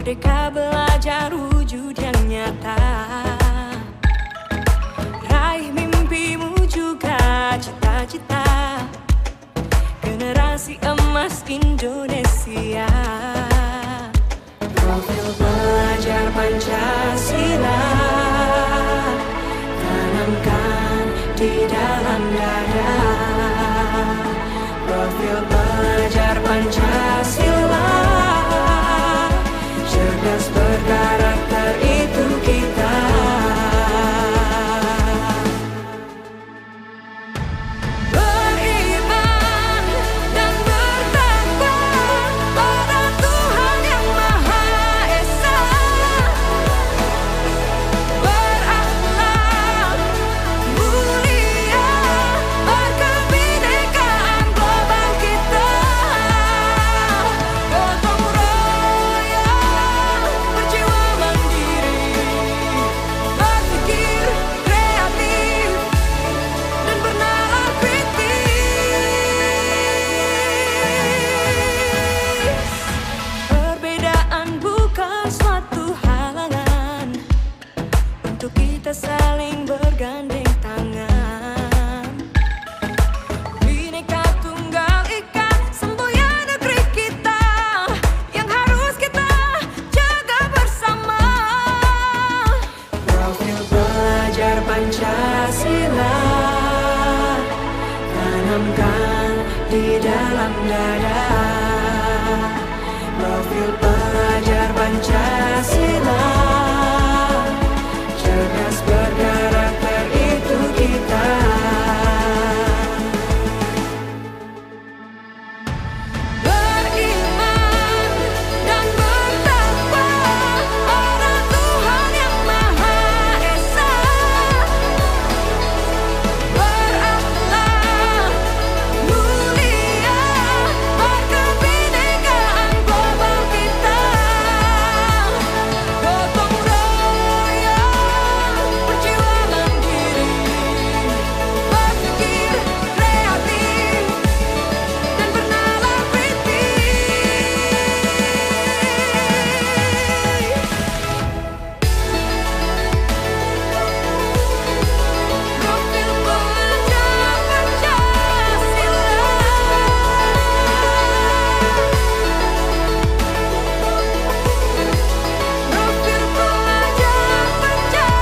Merdeka belajar wujud yang nyata. Raih mimpimu juga cita-cita. Generasi emas Indonesia. Profil pelajar Pancasila tanamkan di dalam dada. Profil pelajar Pancasila, cerdas berkarakter itu kita. Beriman dan bertakwa pada Tuhan Yang Maha Esa. Berakhlak mulia, berkebinekaan global kita. Gotong royong, berjiwa mandiri, berpikir kreatif dan bernalar kritis. Perbedaan bukan suatu halangan untuk kita saling bergandeng tangan. Bhinneka Tunggal Ika, semboyan negeri kita yang harus kita jaga bersama. Profil pelajar Pancasila tanamkan di dalam dada. Profil pelajar Pancasila, cerdas berkarakter itu kita. Beriman dan bertakwa pada Tuhan Yang Maha Esa. Berakhlak mulia, berkebinekaan global kita. Gotong royong, berjiwa mandiri, berpikir kreatif dan bernalar kritis. Profil pelajar Pancasila. Profil pelajar Pancasila.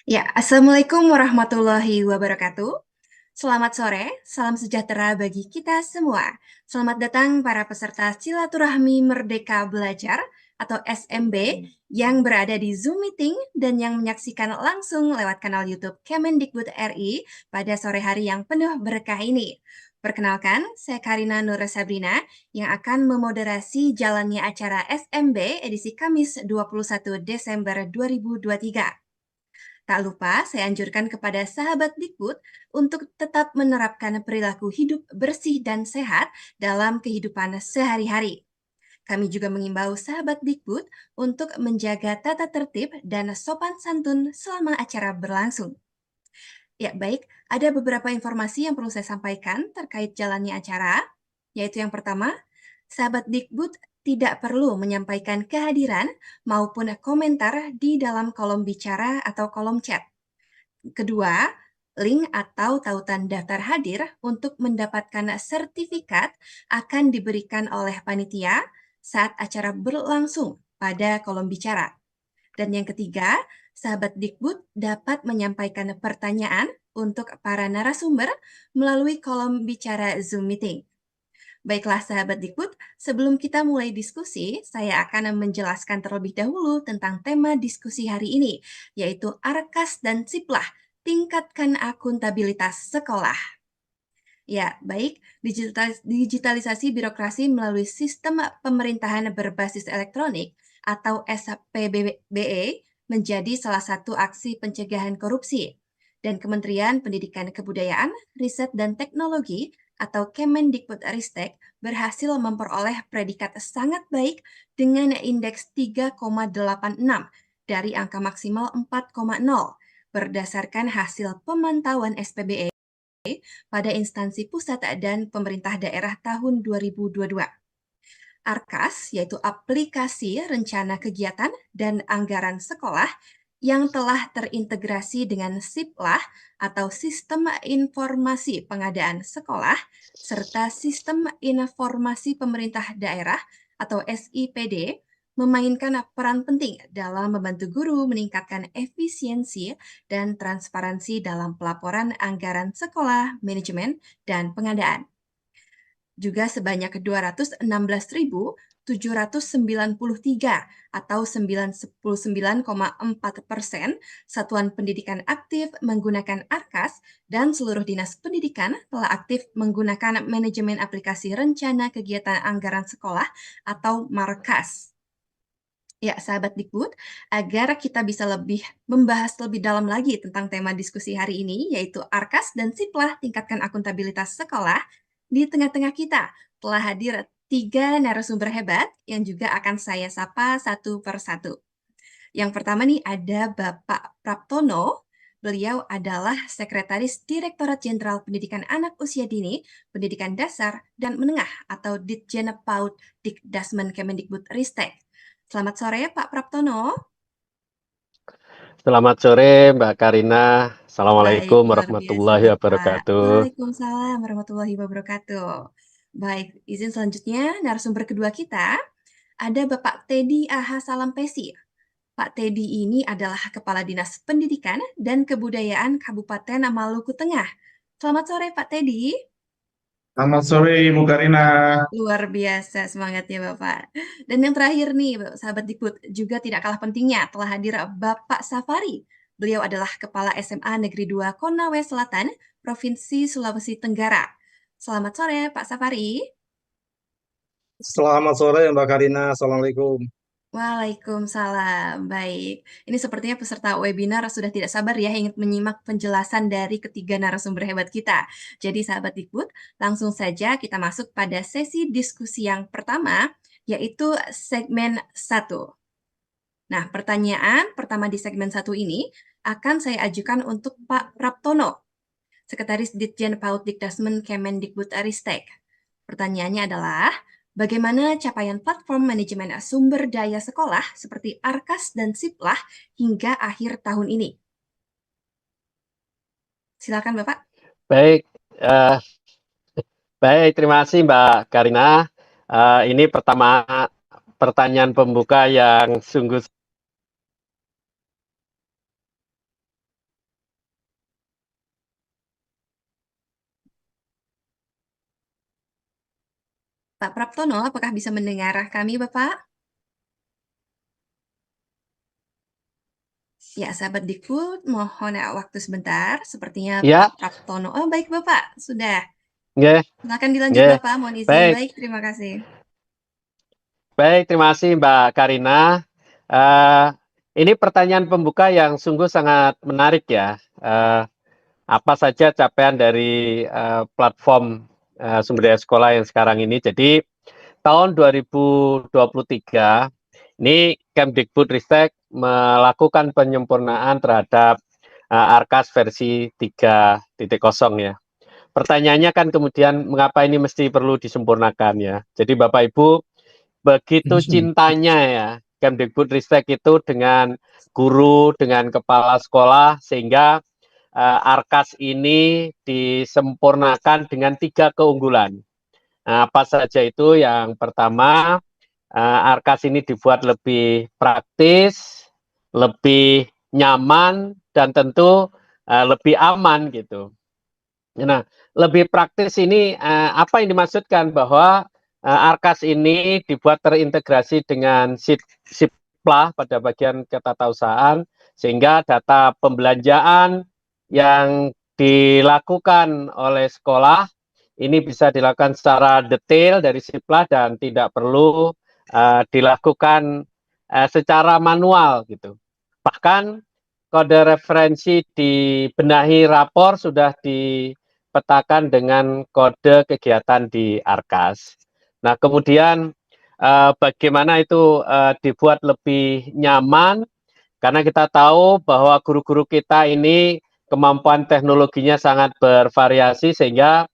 Ya, Assalamualaikum warahmatullahi wabarakatuh. Selamat sore, salam sejahtera bagi kita semua. Selamat datang para peserta Silaturahmi Merdeka Belajar atau SMB yang berada di Zoom Meeting dan yang menyaksikan langsung lewat kanal YouTube Kemendikbud RI pada sore hari yang penuh berkah ini. Perkenalkan, saya Karina Nur Sabrina yang akan memoderasi jalannya acara SMB edisi Kamis 21 Desember 2023. Tak lupa, saya anjurkan kepada sahabat Dikbud untuk tetap menerapkan perilaku hidup bersih dan sehat dalam kehidupan sehari-hari. Kami juga mengimbau sahabat Dikbud untuk menjaga tata tertib dan sopan santun selama acara berlangsung. Ya, baik, ada beberapa informasi yang perlu saya sampaikan terkait jalannya acara, yaitu yang pertama, sahabat Dikbud tidak perlu menyampaikan kehadiran maupun komentar di dalam kolom bicara atau kolom chat. Kedua, link atau tautan daftar hadir untuk mendapatkan sertifikat akan diberikan oleh panitia saat acara berlangsung pada kolom bicara. Dan yang ketiga, sahabat Dikbud dapat menyampaikan pertanyaan untuk para narasumber melalui kolom bicara Zoom Meeting. Baiklah sahabat Dikbud, sebelum kita mulai diskusi, saya akan menjelaskan terlebih dahulu tentang tema diskusi hari ini, yaitu Arkas dan Siplah, tingkatkan akuntabilitas sekolah. Ya, baik, digitalisasi birokrasi melalui sistem pemerintahan berbasis elektronik atau SPBE menjadi salah satu aksi pencegahan korupsi. Dan Kementerian Pendidikan Kebudayaan, Riset dan Teknologi atau Kemendikbudristek berhasil memperoleh predikat sangat baik dengan indeks 3,86 dari angka maksimal 4,0 berdasarkan hasil pemantauan SPBE pada instansi pusat dan pemerintah daerah tahun 2022. ARKAS, yaitu aplikasi rencana kegiatan dan anggaran sekolah yang telah terintegrasi dengan SIPLAH atau Sistem Informasi Pengadaan Sekolah, serta Sistem Informasi Pemerintah Daerah atau SIPD, memainkan peran penting dalam membantu guru meningkatkan efisiensi dan transparansi dalam pelaporan anggaran sekolah, manajemen, dan pengadaan. Juga sebanyak 216.793 atau 99,4% satuan pendidikan aktif menggunakan ARKAS dan seluruh dinas pendidikan telah aktif menggunakan manajemen aplikasi rencana kegiatan anggaran sekolah atau MARKAS. Ya, sahabat Dikbud, agar kita bisa lebih membahas lebih dalam lagi tentang tema diskusi hari ini, yaitu ARKAS dan SIPLAH tingkatkan akuntabilitas sekolah, di tengah-tengah kita telah hadir 3 narasumber hebat yang juga akan saya sapa satu persatu. Yang pertama nih ada Bapak Praptono. Beliau adalah Sekretaris Direktorat Jenderal Pendidikan Anak Usia Dini, Pendidikan Dasar dan Menengah atau Ditjen PAUD Dikdasmen Kemendikbudristek. Selamat sore Pak Praptono. Selamat sore Mbak Karina. Assalamualaikum Baik, luar biasa warahmatullahi Bapak. wabarakatuh. Waalaikumsalam warahmatullahi wabarakatuh. Baik, izin selanjutnya narasumber kedua kita ada Bapak Teddy Aha Salampesi. Pak Teddy ini adalah Kepala Dinas Pendidikan dan Kebudayaan Kabupaten Maluku Tengah. Selamat sore Pak Teddy. Selamat sore Ibu Karina. Luar biasa semangatnya Bapak. Dan yang terakhir nih, sahabat Dikbud, juga tidak kalah pentingnya telah hadir Bapak Safari. Beliau adalah Kepala SMA Negeri 2 Konawe Selatan, Provinsi Sulawesi Tenggara. Selamat sore Pak Safari. Selamat sore Mbak Karina. Assalamualaikum. Waalaikumsalam. Baik, ini sepertinya peserta webinar sudah tidak sabar ya ingin menyimak penjelasan dari ketiga narasumber hebat kita. Jadi sahabat Dikbud, langsung saja kita masuk pada sesi diskusi yang pertama, yaitu segmen 1. Nah, pertanyaan pertama di segmen 1 ini akan saya ajukan untuk Pak Praptono, Sekretaris Ditjen PAUD Dikdasmen Kemendikbudristek. Pertanyaannya adalah, bagaimana capaian platform manajemen sumber daya sekolah seperti ARKAS dan SIPLAH hingga akhir tahun ini? Silakan Bapak. Baik, terima kasih Mbak Karina. Ini pertama pertanyaan pembuka yang sungguh Pak Praptono, apakah bisa mendengar kami Bapak? Ya, sahabat Dikbud, mohon waktu sebentar. Sepertinya ya, Pak Praptono. Oh, baik Bapak, sudah. nggih, Silakan dilanjut nggih. Bapak, mohon izin. Baik. Baik, terima kasih. Baik, terima kasih Mbak Karina. Ini pertanyaan pembuka yang sungguh sangat menarik ya. Apa saja capaian dari platform sumber daya sekolah yang sekarang ini. Jadi tahun 2023 ini Kemdikbudristek melakukan penyempurnaan terhadap ARKAS versi 3.0 ya. Pertanyaannya kan kemudian mengapa ini mesti perlu disempurnakan ya. Jadi Bapak Ibu begitu cintanya ya Kemdikbudristek itu dengan guru, dengan kepala sekolah sehingga ARKAS ini disempurnakan dengan 3 keunggulan. Apa saja itu? Yang pertama, ARKAS ini dibuat lebih praktis, lebih nyaman, dan tentu lebih aman gitu. Nah, lebih praktis ini apa yang dimaksudkan bahwa ARKAS ini dibuat terintegrasi dengan SIPLAH pada bagian ketatausahaan sehingga data pembelanjaan yang dilakukan oleh sekolah ini bisa dilakukan secara detail dari SIPLAH dan tidak perlu dilakukan secara manual gitu. Bahkan kode referensi dibenahi rapor sudah dipetakan dengan kode kegiatan di Arkas. Nah, kemudian bagaimana itu dibuat lebih nyaman, karena kita tahu bahwa guru-guru kita ini kemampuan teknologinya sangat bervariasi, sehingga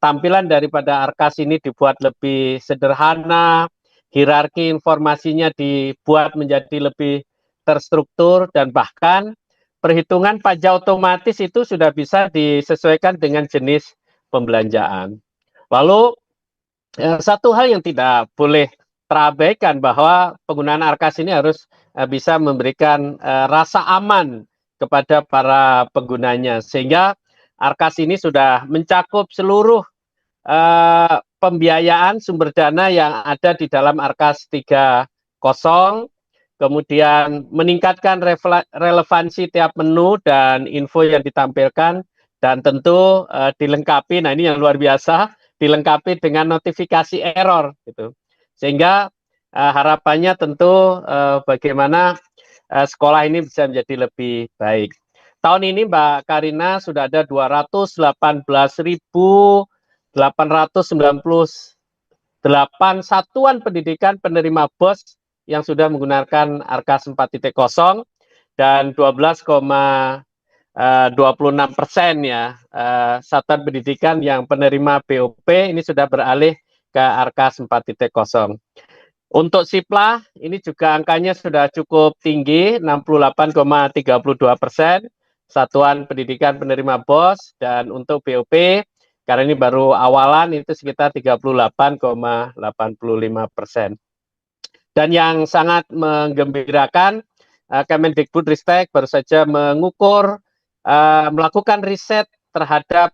tampilan daripada Arkas ini dibuat lebih sederhana, hierarki informasinya dibuat menjadi lebih terstruktur, dan bahkan perhitungan pajak otomatis itu sudah bisa disesuaikan dengan jenis pembelanjaan. Lalu satu hal yang tidak boleh terabaikan bahwa penggunaan Arkas ini harus bisa memberikan rasa aman kepada para penggunanya, sehingga Arkas ini sudah mencakup seluruh pembiayaan sumber dana yang ada di dalam Arkas 3.0, kemudian meningkatkan relevansi tiap menu dan info yang ditampilkan, dan tentu dilengkapi, nah ini yang luar biasa, dilengkapi dengan notifikasi error gitu. Sehingga harapannya tentu bagaimana sekolah ini bisa menjadi lebih baik. Tahun ini Mbak Karina sudah ada 218.898 satuan pendidikan penerima BOS yang sudah menggunakan Arkas 4.0, dan 12,26% ya satuan pendidikan yang penerima BOP ini sudah beralih ke Arkas 4.0. Untuk Siplah ini juga angkanya sudah cukup tinggi, 68,32% satuan pendidikan penerima BOS, dan untuk BOP karena ini baru awalan itu sekitar 38,85%. Dan yang sangat menggembirakan, Kemendikbudristek baru saja mengukur, melakukan riset terhadap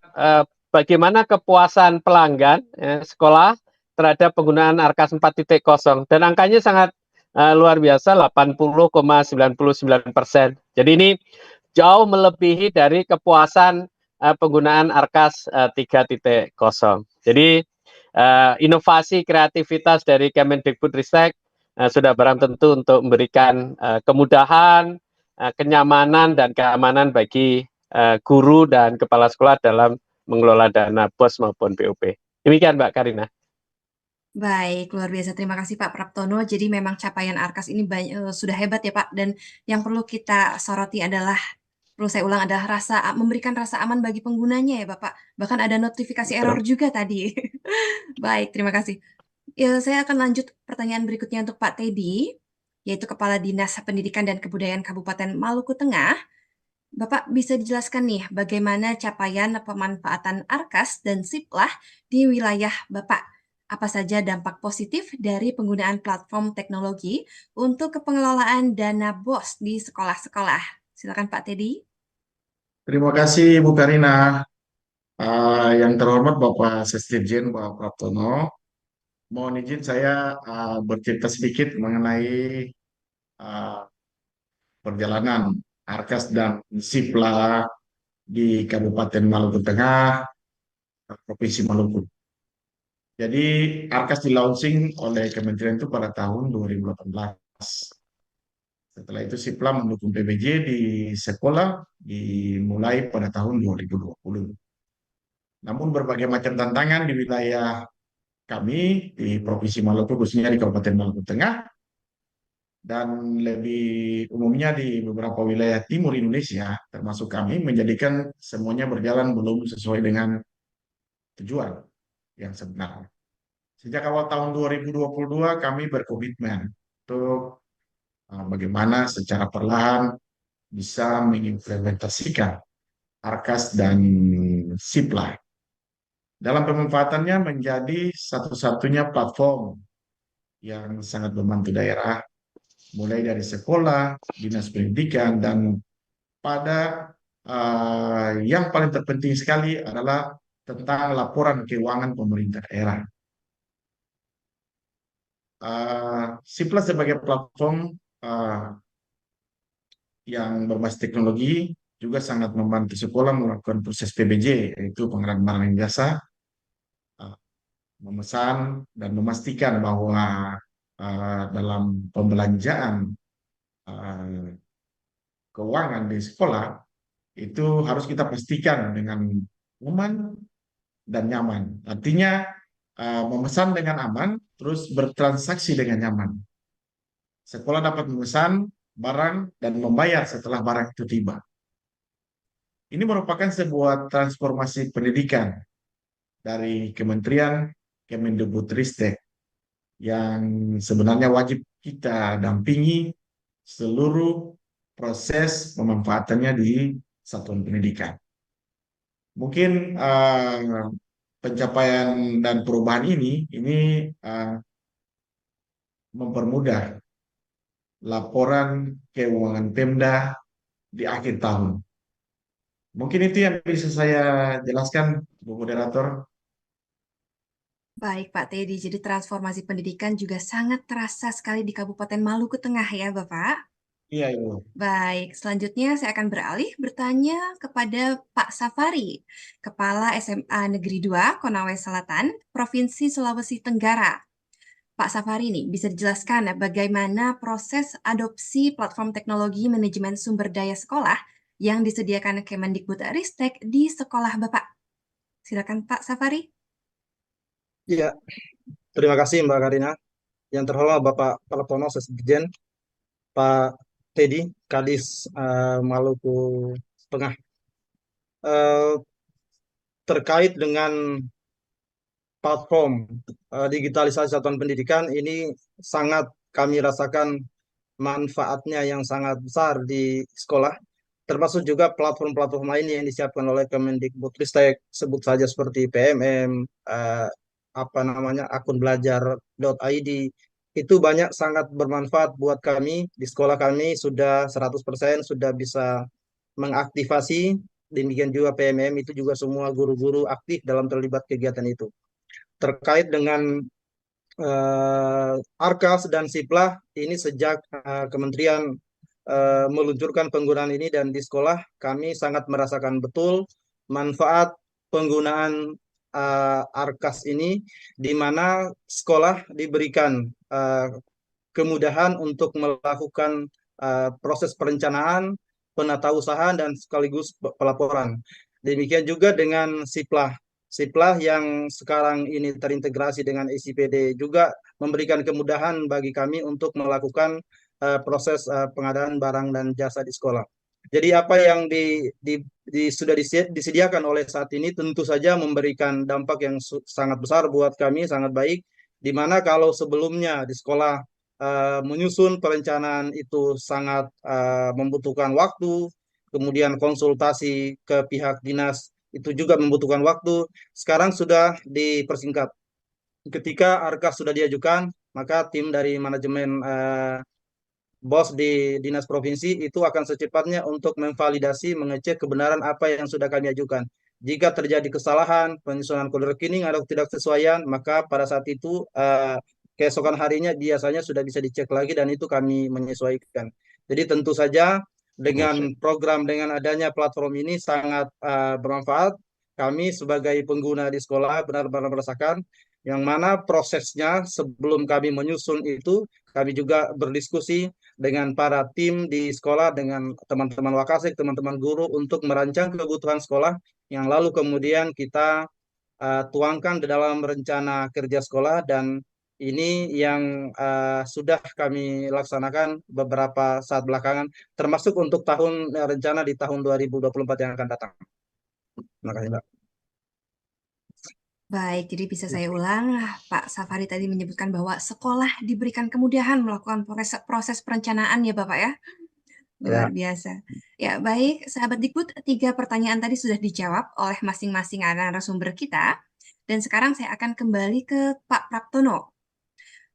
bagaimana kepuasan pelanggan sekolah terhadap penggunaan Arkas 4.0, dan angkanya sangat luar biasa, 80,99%. Jadi ini jauh melebihi dari kepuasan penggunaan Arkas 3.0. Jadi inovasi kreativitas dari Kemendikbudristek sudah barang tentu untuk memberikan kemudahan, kenyamanan, dan keamanan bagi guru dan kepala sekolah dalam mengelola dana BOS maupun BOP. Demikian Mbak Karina. Baik, luar biasa. Terima kasih Pak Praptono. Jadi memang capaian Arkas ini sudah hebat ya Pak. Dan yang perlu kita soroti adalah, perlu saya ulang, adalah memberikan rasa aman bagi penggunanya ya Bapak. Bahkan ada notifikasi error juga tadi. Baik, terima kasih. Ya, saya akan lanjut pertanyaan berikutnya untuk Pak Teddy, yaitu Kepala Dinas Pendidikan dan Kebudayaan Kabupaten Maluku Tengah. Bapak bisa dijelaskan nih bagaimana capaian pemanfaatan Arkas dan Siplah di wilayah Bapak? Apa saja dampak positif dari penggunaan platform teknologi untuk kepengelolaan dana BOS di sekolah-sekolah? Silakan Pak Teddy. Terima kasih Bu Karina. Yang terhormat Bapak Sesdirjen Bapak Praptono, mohon izin saya bercerita sedikit mengenai perjalanan Arkas dan Siplah di Kabupaten Maluku Tengah, Provinsi Maluku. Jadi Arkas di-launching oleh Kementerian itu pada tahun 2018. Setelah itu Siplah mendukung PBJ di sekolah dimulai pada tahun 2020. Namun berbagai macam tantangan di wilayah kami di Provinsi Maluku, khususnya di Kabupaten Maluku Tengah, dan lebih umumnya di beberapa wilayah timur Indonesia, termasuk kami, menjadikan semuanya berjalan belum sesuai dengan tujuan yang sebenarnya. Sejak awal tahun 2022 kami berkomitmen untuk bagaimana secara perlahan bisa mengimplementasikan Arkas dan Siplah dalam pemanfaatannya menjadi satu-satunya platform yang sangat membantu daerah, mulai dari sekolah, dinas pendidikan, dan pada yang paling terpenting sekali adalah tentang laporan keuangan pemerintah daerah. Siplah sebagai platform yang berbasis teknologi juga sangat membantu sekolah melakukan proses PBJ, yaitu pengadaan barang dan jasa, memesan dan memastikan bahwa dalam pembelanjaan keuangan di sekolah itu harus kita pastikan dengan aman, dan nyaman. Artinya memesan dengan aman, terus bertransaksi dengan nyaman. Sekolah dapat memesan barang dan membayar setelah barang itu tiba. Ini merupakan sebuah transformasi pendidikan dari Kementerian Kemendikbudristek yang sebenarnya wajib kita dampingi seluruh proses pemanfaatannya di satuan pendidikan. Mungkin pencapaian dan perubahan ini mempermudah laporan keuangan Pemda di akhir tahun. Mungkin itu yang bisa saya jelaskan, Bu Moderator. Baik, Pak Teddy. Jadi transformasi pendidikan juga sangat terasa sekali di Kabupaten Maluku Tengah ya, Bapak? Iya, Ibu. Baik, selanjutnya saya akan beralih bertanya kepada Pak Safari, Kepala SMA Negeri 2 Konawe Selatan, Provinsi Sulawesi Tenggara. Pak Safari nih, bisa dijelaskan bagaimana proses adopsi platform teknologi manajemen sumber daya sekolah yang disediakan Kemendikbudristek di sekolah Bapak? Silakan Pak Safari. Iya, terima kasih Mbak Karina. Yang terhormat Bapak Praptono Sekjen, Pak Teddy, Kadis Maluku Tengah. Eh, Terkait dengan platform digitalisasi satuan pendidikan, ini sangat kami rasakan manfaatnya yang sangat besar di sekolah, termasuk juga platform-platform lain yang disiapkan oleh Kemendikbudristek, sebut saja seperti PMM, apa namanya, akun belajar.id, itu banyak sangat bermanfaat buat kami. Di sekolah kami sudah 100% sudah bisa mengaktifasi, demikian juga PMM itu juga semua guru-guru aktif dalam terlibat kegiatan itu. Terkait dengan Arkas dan Siplah, ini sejak Kementerian meluncurkan penggunaan ini dan di sekolah kami sangat merasakan betul manfaat penggunaan Arkas ini, di mana sekolah diberikan kemudahan untuk melakukan proses perencanaan, penatausahaan, dan sekaligus pelaporan. Demikian juga dengan Siplah. Siplah yang sekarang ini terintegrasi dengan ICPD juga memberikan kemudahan bagi kami untuk melakukan proses pengadaan barang dan jasa di sekolah. Jadi apa yang sudah disediakan oleh saat ini tentu saja memberikan dampak yang sangat besar buat kami, sangat baik. Di mana kalau sebelumnya di sekolah menyusun perencanaan itu sangat membutuhkan waktu, kemudian konsultasi ke pihak dinas itu juga membutuhkan waktu. Sekarang sudah dipersingkat. Ketika Arkas sudah diajukan, maka tim dari manajemen BOS di Dinas Provinsi itu akan secepatnya untuk memvalidasi, mengecek kebenaran apa yang sudah kami ajukan. Jika terjadi kesalahan, penyusunan kode rekening atau tidak kesesuaian, maka pada saat itu keesokan harinya biasanya sudah bisa dicek lagi dan itu kami menyesuaikan. Jadi tentu saja dengan program, dengan adanya platform ini sangat bermanfaat. Kami sebagai pengguna di sekolah benar-benar merasakan, yang mana prosesnya sebelum kami menyusun itu, kami juga berdiskusi dengan para tim di sekolah, dengan teman-teman Wakasek, teman-teman guru untuk merancang kebutuhan sekolah, yang lalu kemudian kita tuangkan di dalam rencana kerja sekolah, dan ini yang sudah kami laksanakan beberapa saat belakangan, termasuk untuk rencana di tahun 2024 yang akan datang. Terima kasih, Mbak. Baik, jadi bisa saya ulang, Pak Safari tadi menyebutkan bahwa sekolah diberikan kemudahan melakukan proses perencanaan ya Bapak ya? Luar biasa. Ya, baik, sahabat Dikbud, 3 pertanyaan tadi sudah dijawab oleh masing-masing narasumber kita. Dan sekarang saya akan kembali ke Pak Praptono.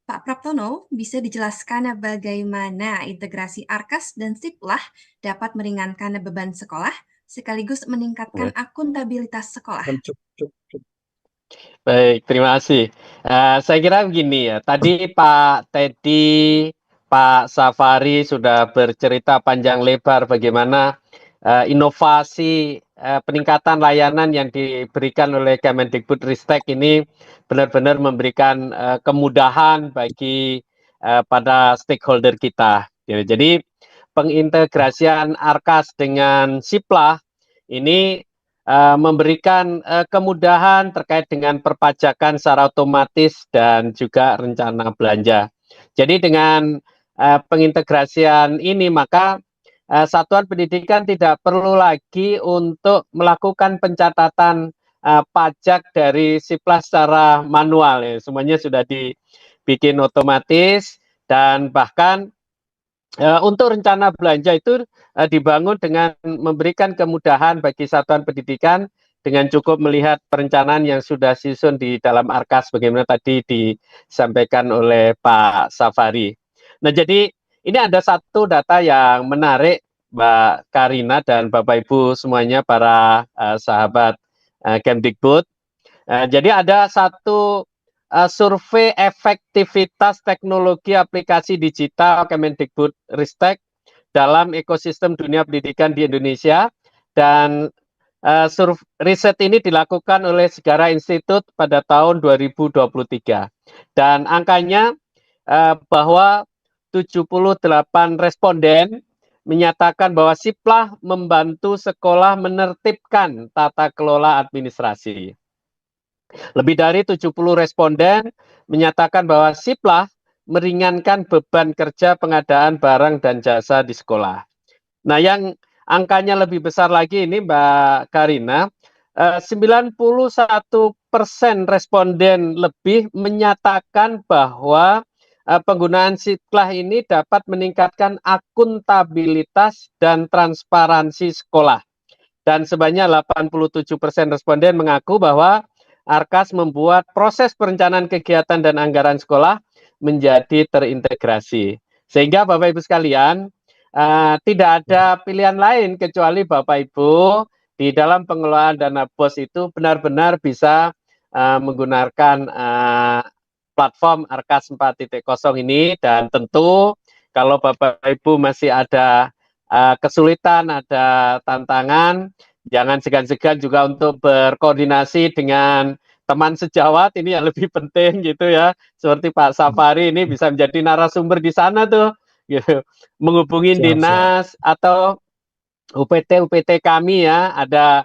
Pak Praptono, bisa dijelaskan bagaimana integrasi Arkas dan Siplah dapat meringankan beban sekolah sekaligus meningkatkan akuntabilitas sekolah? Baik, terima kasih. Saya kira begini ya, tadi Pak Teddy, Pak Safari sudah bercerita panjang lebar bagaimana inovasi peningkatan layanan yang diberikan oleh Kemendikbudristek ini benar-benar memberikan kemudahan bagi pada stakeholder kita. Jadi pengintegrasian Arkas dengan Siplah ini memberikan kemudahan terkait dengan perpajakan secara otomatis dan juga rencana belanja. Jadi dengan pengintegrasian ini maka satuan pendidikan tidak perlu lagi untuk melakukan pencatatan pajak dari siplah secara manual ya. Semuanya sudah dibikin otomatis dan bahkan untuk rencana belanja itu dibangun dengan memberikan kemudahan bagi satuan pendidikan dengan cukup melihat perencanaan yang sudah disusun di dalam Arkas bagaimana tadi disampaikan oleh Pak Safari. Nah, jadi ini ada satu data yang menarik Mbak Karina dan Bapak Ibu semuanya para sahabat Kemdikbud. Jadi ada satu survei efektivitas teknologi aplikasi digital Kemendikbud Ristek dalam ekosistem dunia pendidikan di Indonesia dan riset ini dilakukan oleh Segara Institute pada tahun 2023 dan angkanya bahwa 78 responden menyatakan bahwa siplah membantu sekolah menertibkan tata kelola administrasi. Lebih dari 70 responden menyatakan bahwa siplah meringankan beban kerja pengadaan barang dan jasa di sekolah. Nah, yang angkanya lebih besar lagi ini Mbak Karina, 91% responden lebih menyatakan bahwa penggunaan siplah ini dapat meningkatkan akuntabilitas dan transparansi sekolah. Dan sebanyak 87% responden mengaku bahwa Arkas membuat proses perencanaan kegiatan dan anggaran sekolah menjadi terintegrasi. Sehingga Bapak Ibu sekalian, tidak ada pilihan lain kecuali Bapak Ibu di dalam pengelolaan dana BOS itu benar-benar bisa menggunakan platform Arkas 4.0 ini dan tentu kalau Bapak Ibu masih ada kesulitan, ada tantangan, jangan segan-segan juga untuk berkoordinasi dengan teman sejawat ini yang lebih penting gitu ya. Seperti Pak Safari ini bisa menjadi narasumber di sana tuh, gitu. Menghubungi dinas atau UPT kami ya, ada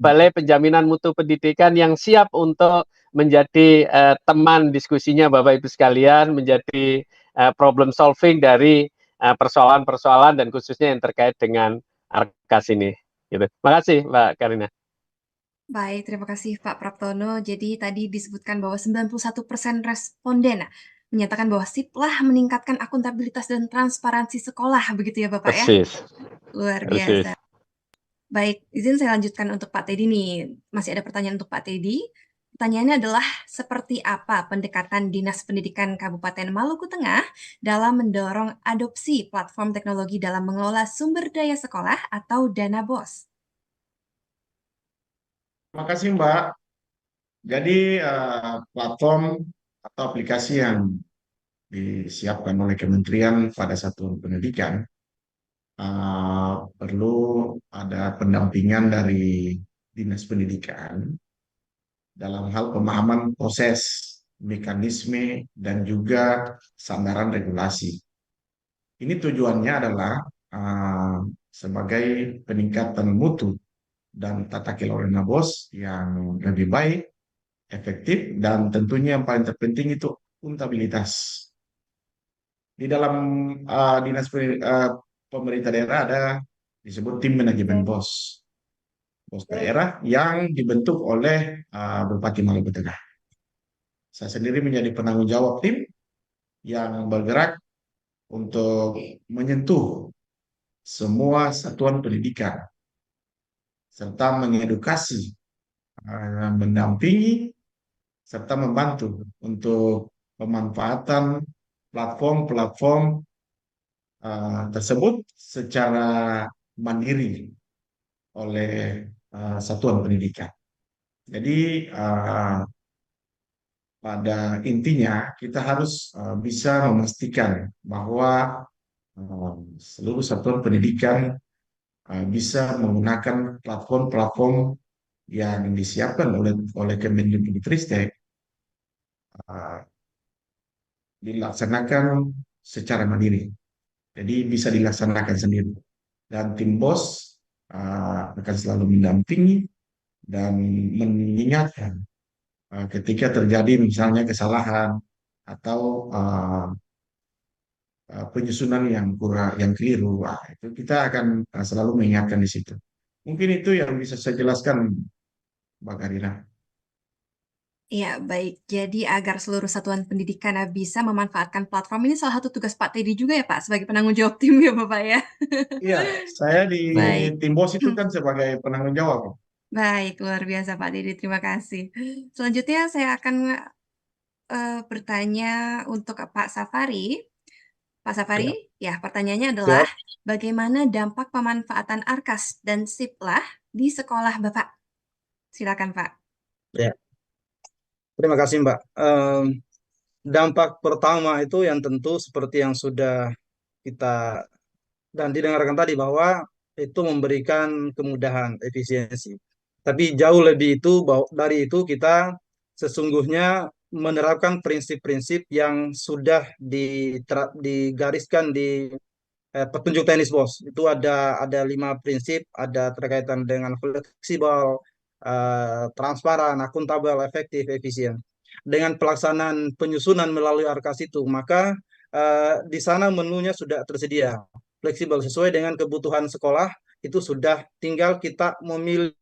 Balai Penjaminan Mutu Pendidikan yang siap untuk menjadi teman diskusinya Bapak Ibu sekalian, menjadi problem solving dari persoalan-persoalan dan khususnya yang terkait dengan Arkas ini. Gitu. Terima kasih Mbak Karina. Baik, terima kasih Pak Praptono. Jadi tadi disebutkan bahwa 91% responden menyatakan bahwa siplah meningkatkan akuntabilitas dan transparansi sekolah, begitu ya Bapak ya? Persis. Luar biasa. Baik, izin saya lanjutkan untuk Pak Teddy nih. Masih ada pertanyaan untuk Pak Teddy. Pertanyaannya adalah, seperti apa pendekatan Dinas Pendidikan Kabupaten Maluku Tengah dalam mendorong adopsi platform teknologi dalam mengelola sumber daya sekolah atau dana BOS? Terima kasih Mbak. Jadi platform atau aplikasi yang disiapkan oleh Kementerian pada Satuan Pendidikan perlu ada pendampingan dari Dinas Pendidikan dalam hal pemahaman proses, mekanisme, dan juga sandaran regulasi. Ini tujuannya adalah sebagai peningkatan mutu dan tata kelola dana BOS yang lebih baik, efektif, dan tentunya yang paling terpenting itu akuntabilitas. Di dalam dinas pemerintah daerah ada disebut tim manajemen BOS daerah yang dibentuk oleh Bupati Maluku Tengah. Saya sendiri menjadi penanggung jawab tim yang bergerak untuk menyentuh semua satuan pendidikan serta mengedukasi, mendampingi, serta membantu untuk pemanfaatan platform-platform tersebut secara mandiri oleh satuan pendidikan. Jadi pada intinya kita harus bisa memastikan bahwa seluruh satuan pendidikan bisa menggunakan platform-platform yang disiapkan oleh Kemendikbudristek dilaksanakan secara mandiri. Jadi bisa dilaksanakan sendiri. Dan tim BOS akan selalu mendampingi dan mengingatkan ketika terjadi misalnya kesalahan atau penyusunan yang kurang, yang keliru, itu kita akan selalu mengingatkan di situ. Mungkin itu yang bisa saya jelaskan, Mbak Karina. Ya, baik. Jadi agar seluruh satuan pendidikan bisa memanfaatkan platform ini salah satu tugas Pak Teddy juga ya Pak, sebagai penanggung jawab tim ya Bapak ya. Iya, saya di Baik. tim BOS itu kan sebagai penanggung jawab. Baik, luar biasa Pak Teddy. Terima kasih. Selanjutnya saya akan bertanya untuk Pak Safari. Pak Safari, ya pertanyaannya adalah bagaimana dampak pemanfaatan Arkas dan Siplah di sekolah Bapak? Silakan Pak. Ya, terima kasih Mbak. Dampak pertama itu yang tentu seperti yang sudah kita dan didengarkan tadi bahwa itu memberikan kemudahan, efisiensi. Tapi jauh lebih itu dari itu kita sesungguhnya menerapkan prinsip-prinsip yang sudah digariskan di petunjuk teknis BOS. Itu ada 5 prinsip, ada terkaitan dengan fleksibel, transparan, akuntabel, efektif, efisien. Dengan pelaksanaan penyusunan melalui Arkas itu, maka di sana menunya sudah tersedia, fleksibel sesuai dengan kebutuhan sekolah, itu sudah tinggal kita memilih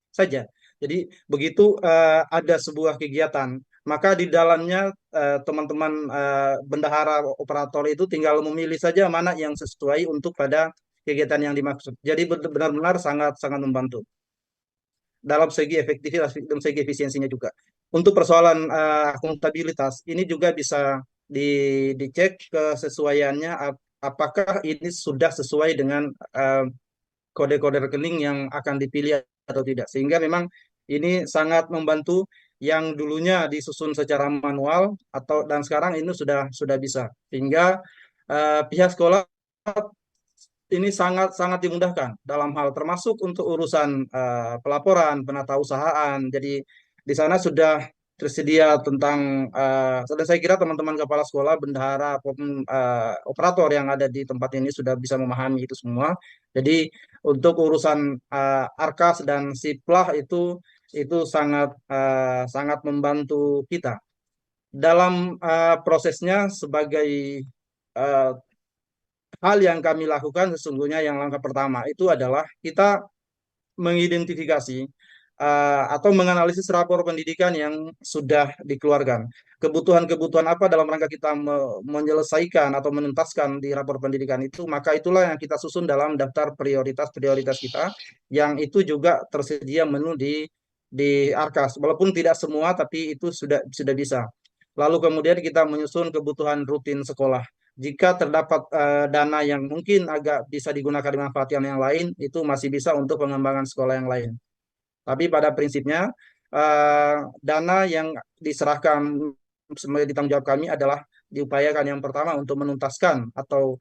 saja. Jadi begitu ada sebuah kegiatan, maka di dalamnya teman-teman bendahara operator itu tinggal memilih saja mana yang sesuai untuk pada kegiatan yang dimaksud. Jadi benar-benar sangat-sangat membantu dalam segi efektivitas dan segi efisiensinya juga. Untuk persoalan akuntabilitas, ini juga bisa dicek kesesuaiannya, apakah ini sudah sesuai dengan kode-kode rekening yang akan dipilih atau tidak. Sehingga memang ini sangat membantu yang dulunya disusun secara manual dan sekarang ini sudah bisa. Sehingga pihak sekolah ini sangat dimudahkan dalam hal termasuk untuk urusan pelaporan, penatausahaan. Jadi di sana sudah tersedia tentang dan saya kira teman-teman kepala sekolah, bendahara, operator yang ada di tempat ini sudah bisa memahami itu semua. Jadi untuk urusan Arkas dan Siplah itu sangat membantu kita dalam prosesnya. Sebagai hal yang kami lakukan sesungguhnya, yang langkah pertama itu adalah kita mengidentifikasi atau menganalisis rapor pendidikan yang sudah dikeluarkan. Kebutuhan-kebutuhan apa dalam rangka kita menyelesaikan atau menuntaskan di rapor pendidikan itu, maka itulah yang kita susun dalam daftar prioritas-prioritas kita, yang itu juga tersedia menu di Arkas. Walaupun tidak semua, tapi itu sudah bisa. Lalu kemudian kita menyusun kebutuhan rutin sekolah. Jika terdapat dana yang mungkin agak bisa digunakan dimanfaatkan yang lain, itu masih bisa untuk pengembangan sekolah yang lain. Tapi pada prinsipnya dana yang diserahkan sebagai tanggung jawab kami adalah diupayakan yang pertama untuk menuntaskan atau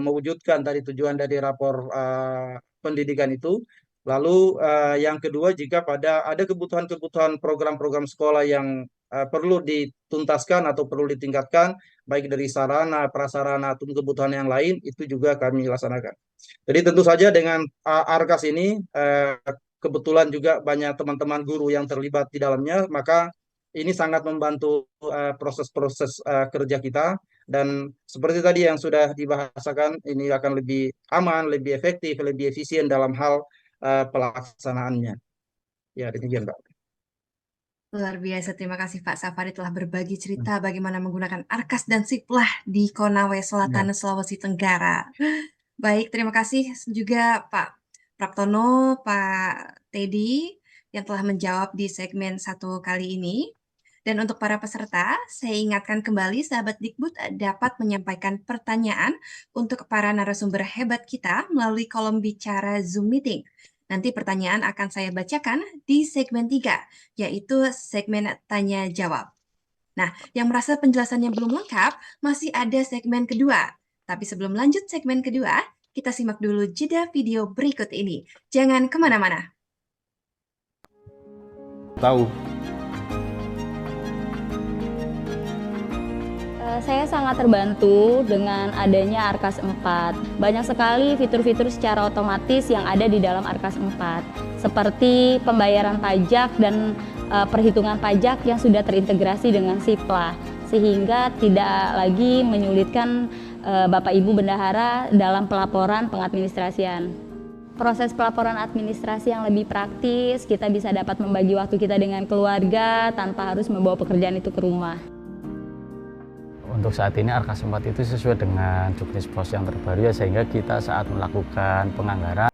mewujudkan dari tujuan dari rapor pendidikan itu. Lalu yang kedua, jika ada kebutuhan-kebutuhan program-program sekolah yang perlu dituntaskan atau perlu ditingkatkan, baik dari sarana, prasarana, atau kebutuhan yang lain, itu juga kami laksanakan. Jadi tentu saja dengan Arkas ini, kebetulan juga banyak teman-teman guru yang terlibat di dalamnya, maka ini sangat membantu proses-proses kerja kita. Dan seperti tadi yang sudah dibahasakan, ini akan lebih aman, lebih efektif, lebih efisien dalam hal pelaksanaannya. Ya, demikian Mbak. Luar biasa, terima kasih Pak Safari telah berbagi cerita bagaimana menggunakan Arkas dan Siplah di Konawe Selatan, Sulawesi Tenggara. Baik, terima kasih juga Pak Praptono, Pak Teddy yang telah menjawab di segmen 1 kali ini. Dan untuk para peserta, saya ingatkan kembali sahabat Dikbud dapat menyampaikan pertanyaan untuk para narasumber hebat kita melalui kolom bicara Zoom Meeting. Nanti pertanyaan akan saya bacakan di segmen 3, yaitu segmen Tanya Jawab. Nah, yang merasa penjelasannya belum lengkap, masih ada segmen kedua. Tapi sebelum lanjut segmen kedua, kita simak dulu jeda video berikut ini. Jangan kemana-mana. Saya sangat terbantu dengan adanya Arkas 4. Banyak sekali fitur-fitur secara otomatis yang ada di dalam Arkas 4, seperti pembayaran pajak dan perhitungan pajak yang sudah terintegrasi dengan Sipla, sehingga tidak lagi menyulitkan Bapak Ibu Bendahara dalam pelaporan pengadministrasian. Proses pelaporan administrasi yang lebih praktis, kita bisa dapat membagi waktu kita dengan keluarga tanpa harus membawa pekerjaan itu ke rumah. Untuk saat ini Arkas 4 itu sesuai dengan juknis pos yang terbaru ya, sehingga kita saat melakukan penganggaran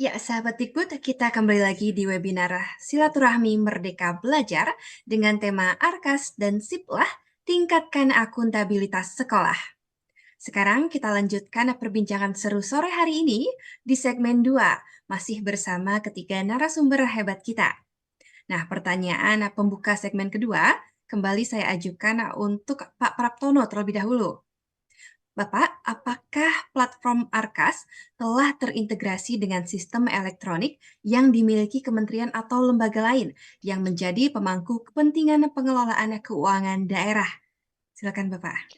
Ya, sahabat Dikbud, kita kembali lagi di webinar Silaturahmi Merdeka Belajar dengan tema Arkas dan Siplah, tingkatkan akuntabilitas sekolah. Sekarang kita lanjutkan perbincangan seru sore hari ini di segmen 2, masih bersama ketiga narasumber hebat kita. Nah, pertanyaan pembuka segmen kedua, kembali saya ajukan untuk Pak Praptono terlebih dahulu. Bapak, apakah platform Arkas telah terintegrasi dengan sistem elektronik yang dimiliki kementerian atau lembaga lain yang menjadi pemangku kepentingan pengelolaan keuangan daerah? Silakan Bapak.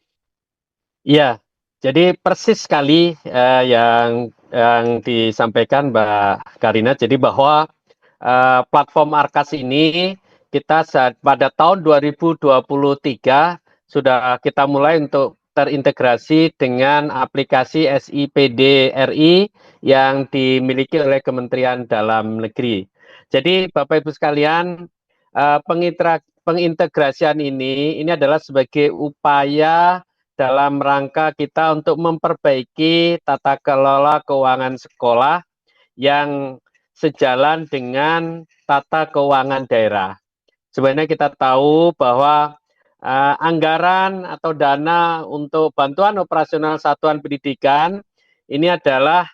Iya, jadi persis sekali yang disampaikan Mbak Karina. Jadi bahwa platform Arkas ini kita pada tahun 2023 sudah kita mulai untuk terintegrasi dengan aplikasi SIPD RI yang dimiliki oleh Kementerian Dalam Negeri. Jadi Bapak Ibu sekalian, pengintegrasian ini adalah sebagai upaya dalam rangka kita untuk memperbaiki tata kelola keuangan sekolah yang sejalan dengan tata keuangan daerah. Sebenarnya kita tahu bahwa anggaran atau dana untuk bantuan operasional satuan pendidikan ini adalah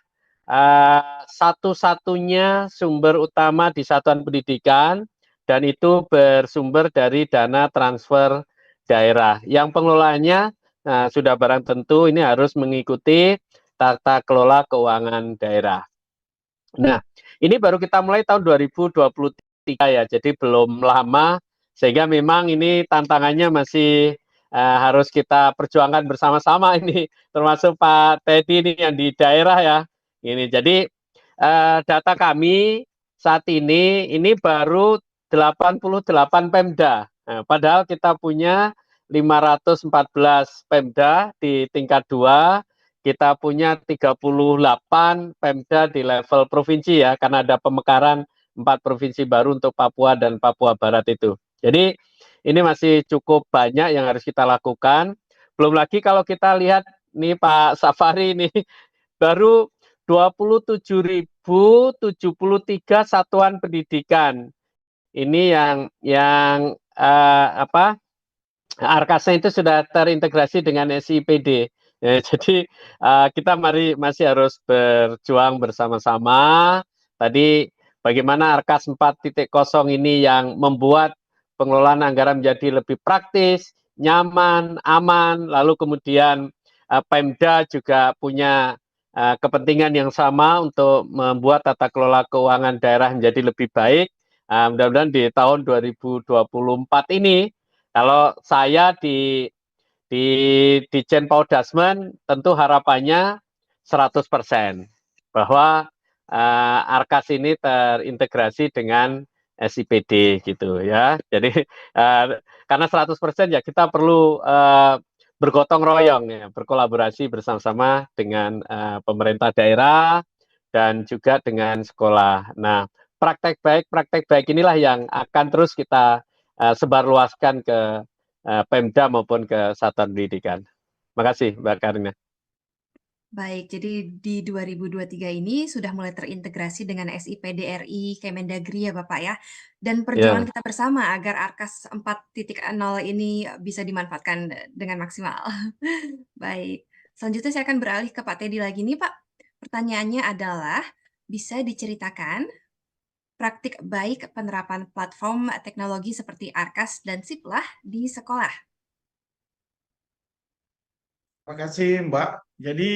satu-satunya sumber utama di satuan pendidikan, dan itu bersumber dari dana transfer daerah. Yang pengelolaannya sudah barang tentu ini harus mengikuti tata kelola keuangan daerah. Nah, ini baru kita mulai tahun 2023 ya, jadi belum lama, sehingga memang ini tantangannya masih harus kita perjuangkan bersama-sama ini, termasuk Pak Teddy ini yang di daerah ya. Ini jadi data kami saat ini baru 88 Pemda. Nah, padahal kita punya 514 Pemda di tingkat 2, kita punya 38 Pemda di level provinsi ya, karena ada pemekaran 4 provinsi baru untuk Papua dan Papua Barat itu. Jadi ini masih cukup banyak yang harus kita lakukan. Belum lagi kalau kita lihat nih Pak Safari ini baru 27.073 satuan pendidikan. Ini yang Arkasnya itu sudah terintegrasi dengan SIPD. Ya, jadi kita masih harus berjuang bersama-sama. Tadi bagaimana Arkas 4.0 ini yang membuat pengelolaan anggaran menjadi lebih praktis, nyaman, aman, lalu kemudian Pemda juga punya kepentingan yang sama untuk membuat tata kelola keuangan daerah menjadi lebih baik. Mudah-mudahan di tahun 2024 ini, kalau saya di Dijen Paudasmen tentu harapannya 100% bahwa Arkas ini terintegrasi dengan SIPD gitu ya. Jadi karena 100% ya kita perlu bergotong royong ya, berkolaborasi bersama-sama dengan pemerintah daerah dan juga dengan sekolah. Nah, praktek baik inilah yang akan terus kita sebarluaskan ke Pemda maupun ke satuan pendidikan. Terima kasih Mbak Karina. Baik, jadi di 2023 ini sudah mulai terintegrasi dengan SIPD RI Kemendagri ya Bapak ya. Dan perjuangan kita bersama agar Arkas 4.0 ini bisa dimanfaatkan dengan maksimal. Baik, selanjutnya saya akan beralih ke Pak Teddy lagi nih Pak. Pertanyaannya adalah, bisa diceritakan praktik baik penerapan platform teknologi seperti Arkas dan Siplah di sekolah? Terima kasih Mbak. Jadi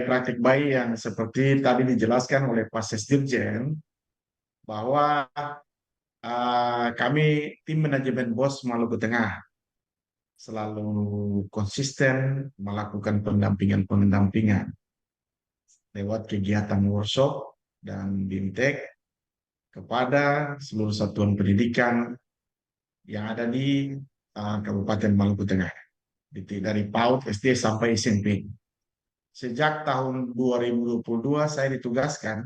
praktik baik yang seperti tadi dijelaskan oleh Pak Sesdirjen bahwa kami tim manajemen BOS Maluku Tengah selalu konsisten melakukan pendampingan lewat kegiatan workshop dan BIMTEK kepada seluruh satuan pendidikan yang ada di Kabupaten Maluku Tengah, dari PAUD, SD sampai SMP. Sejak tahun 2022 saya ditugaskan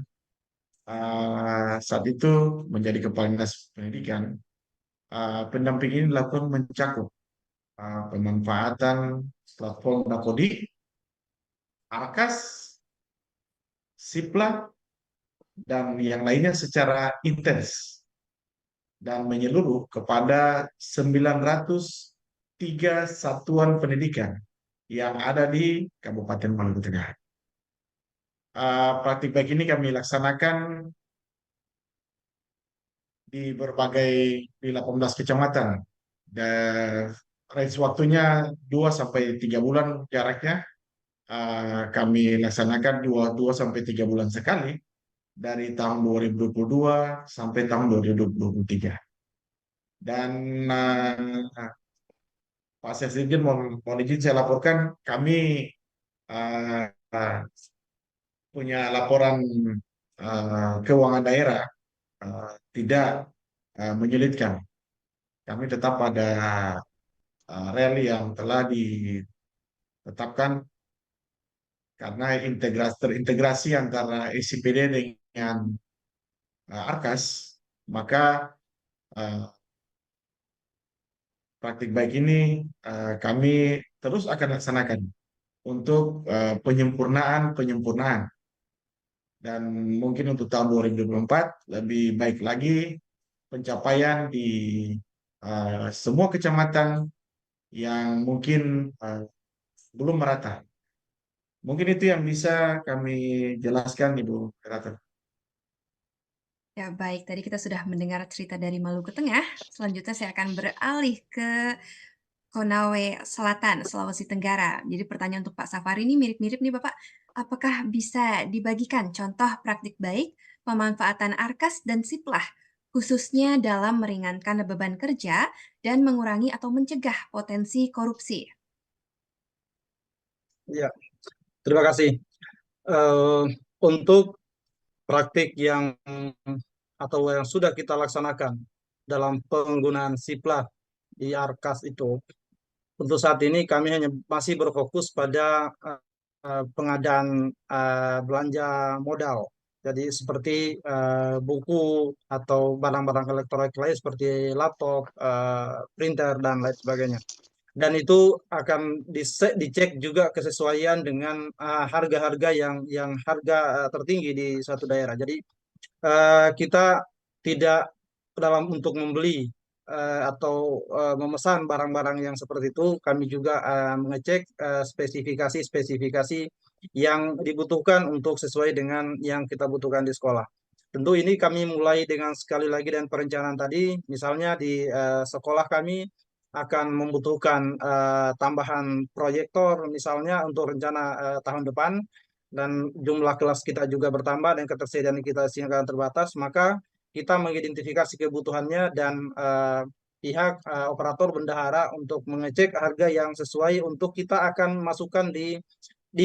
saat itu menjadi Kepala Dinas Pendidikan. Pendamping ini dilakukan mencakup pemanfaatan platform Nakodi, Arkas, Sipla, dan yang lainnya secara intens dan menyeluruh kepada 903 satuan pendidikan yang ada di Kabupaten Maluku Tengah. Praktik baik ini kami laksanakan di 18 kecamatan. Dan range waktunya 2 sampai 3 bulan jaraknya. Kami laksanakan 2 sampai 3 bulan sekali dari tahun 2022 sampai tahun 2023. Dan Pak Sesdirjen mohon izin saya laporkan, kami punya laporan keuangan daerah tidak menyulitkan. Kami tetap pada rel yang telah ditetapkan karena terintegrasi antara SIPD dengan Arkas, maka praktik baik ini kami terus akan laksanakan untuk penyempurnaan. Dan mungkin untuk tahun 2024 lebih baik lagi pencapaian di semua kecamatan yang mungkin belum merata. Mungkin itu yang bisa kami jelaskan, Ibu Moderator. Ya, baik. Tadi kita sudah mendengar cerita dari Maluku Tengah. Selanjutnya saya akan beralih ke Konawe Selatan, Sulawesi Tenggara. Jadi pertanyaan untuk Pak Safari ini mirip-mirip nih Bapak. Apakah bisa dibagikan contoh praktik baik pemanfaatan Arkas dan Siplah, khususnya dalam meringankan beban kerja dan mengurangi atau mencegah potensi korupsi? Ya, terima kasih. Untuk praktik atau yang sudah kita laksanakan dalam penggunaan Siplah di Arkas itu, untuk saat ini kami hanya masih berfokus pada pengadaan belanja modal. Jadi seperti buku atau barang-barang elektronik lain seperti laptop, printer, dan lain sebagainya. Dan itu akan dicek juga kesesuaian dengan harga-harga yang harga tertinggi di suatu daerah. Jadi kita tidak dalam untuk membeli atau memesan barang-barang yang seperti itu, kami juga mengecek spesifikasi yang dibutuhkan untuk sesuai dengan yang kita butuhkan di sekolah. Tentu ini kami mulai dengan sekali lagi dan perencanaan tadi, misalnya di sekolah kami akan membutuhkan tambahan proyektor misalnya untuk rencana tahun depan, dan jumlah kelas kita juga bertambah dan ketersediaan kita sangat terbatas, maka kita mengidentifikasi kebutuhannya dan pihak operator bendahara untuk mengecek harga yang sesuai untuk kita akan masukkan di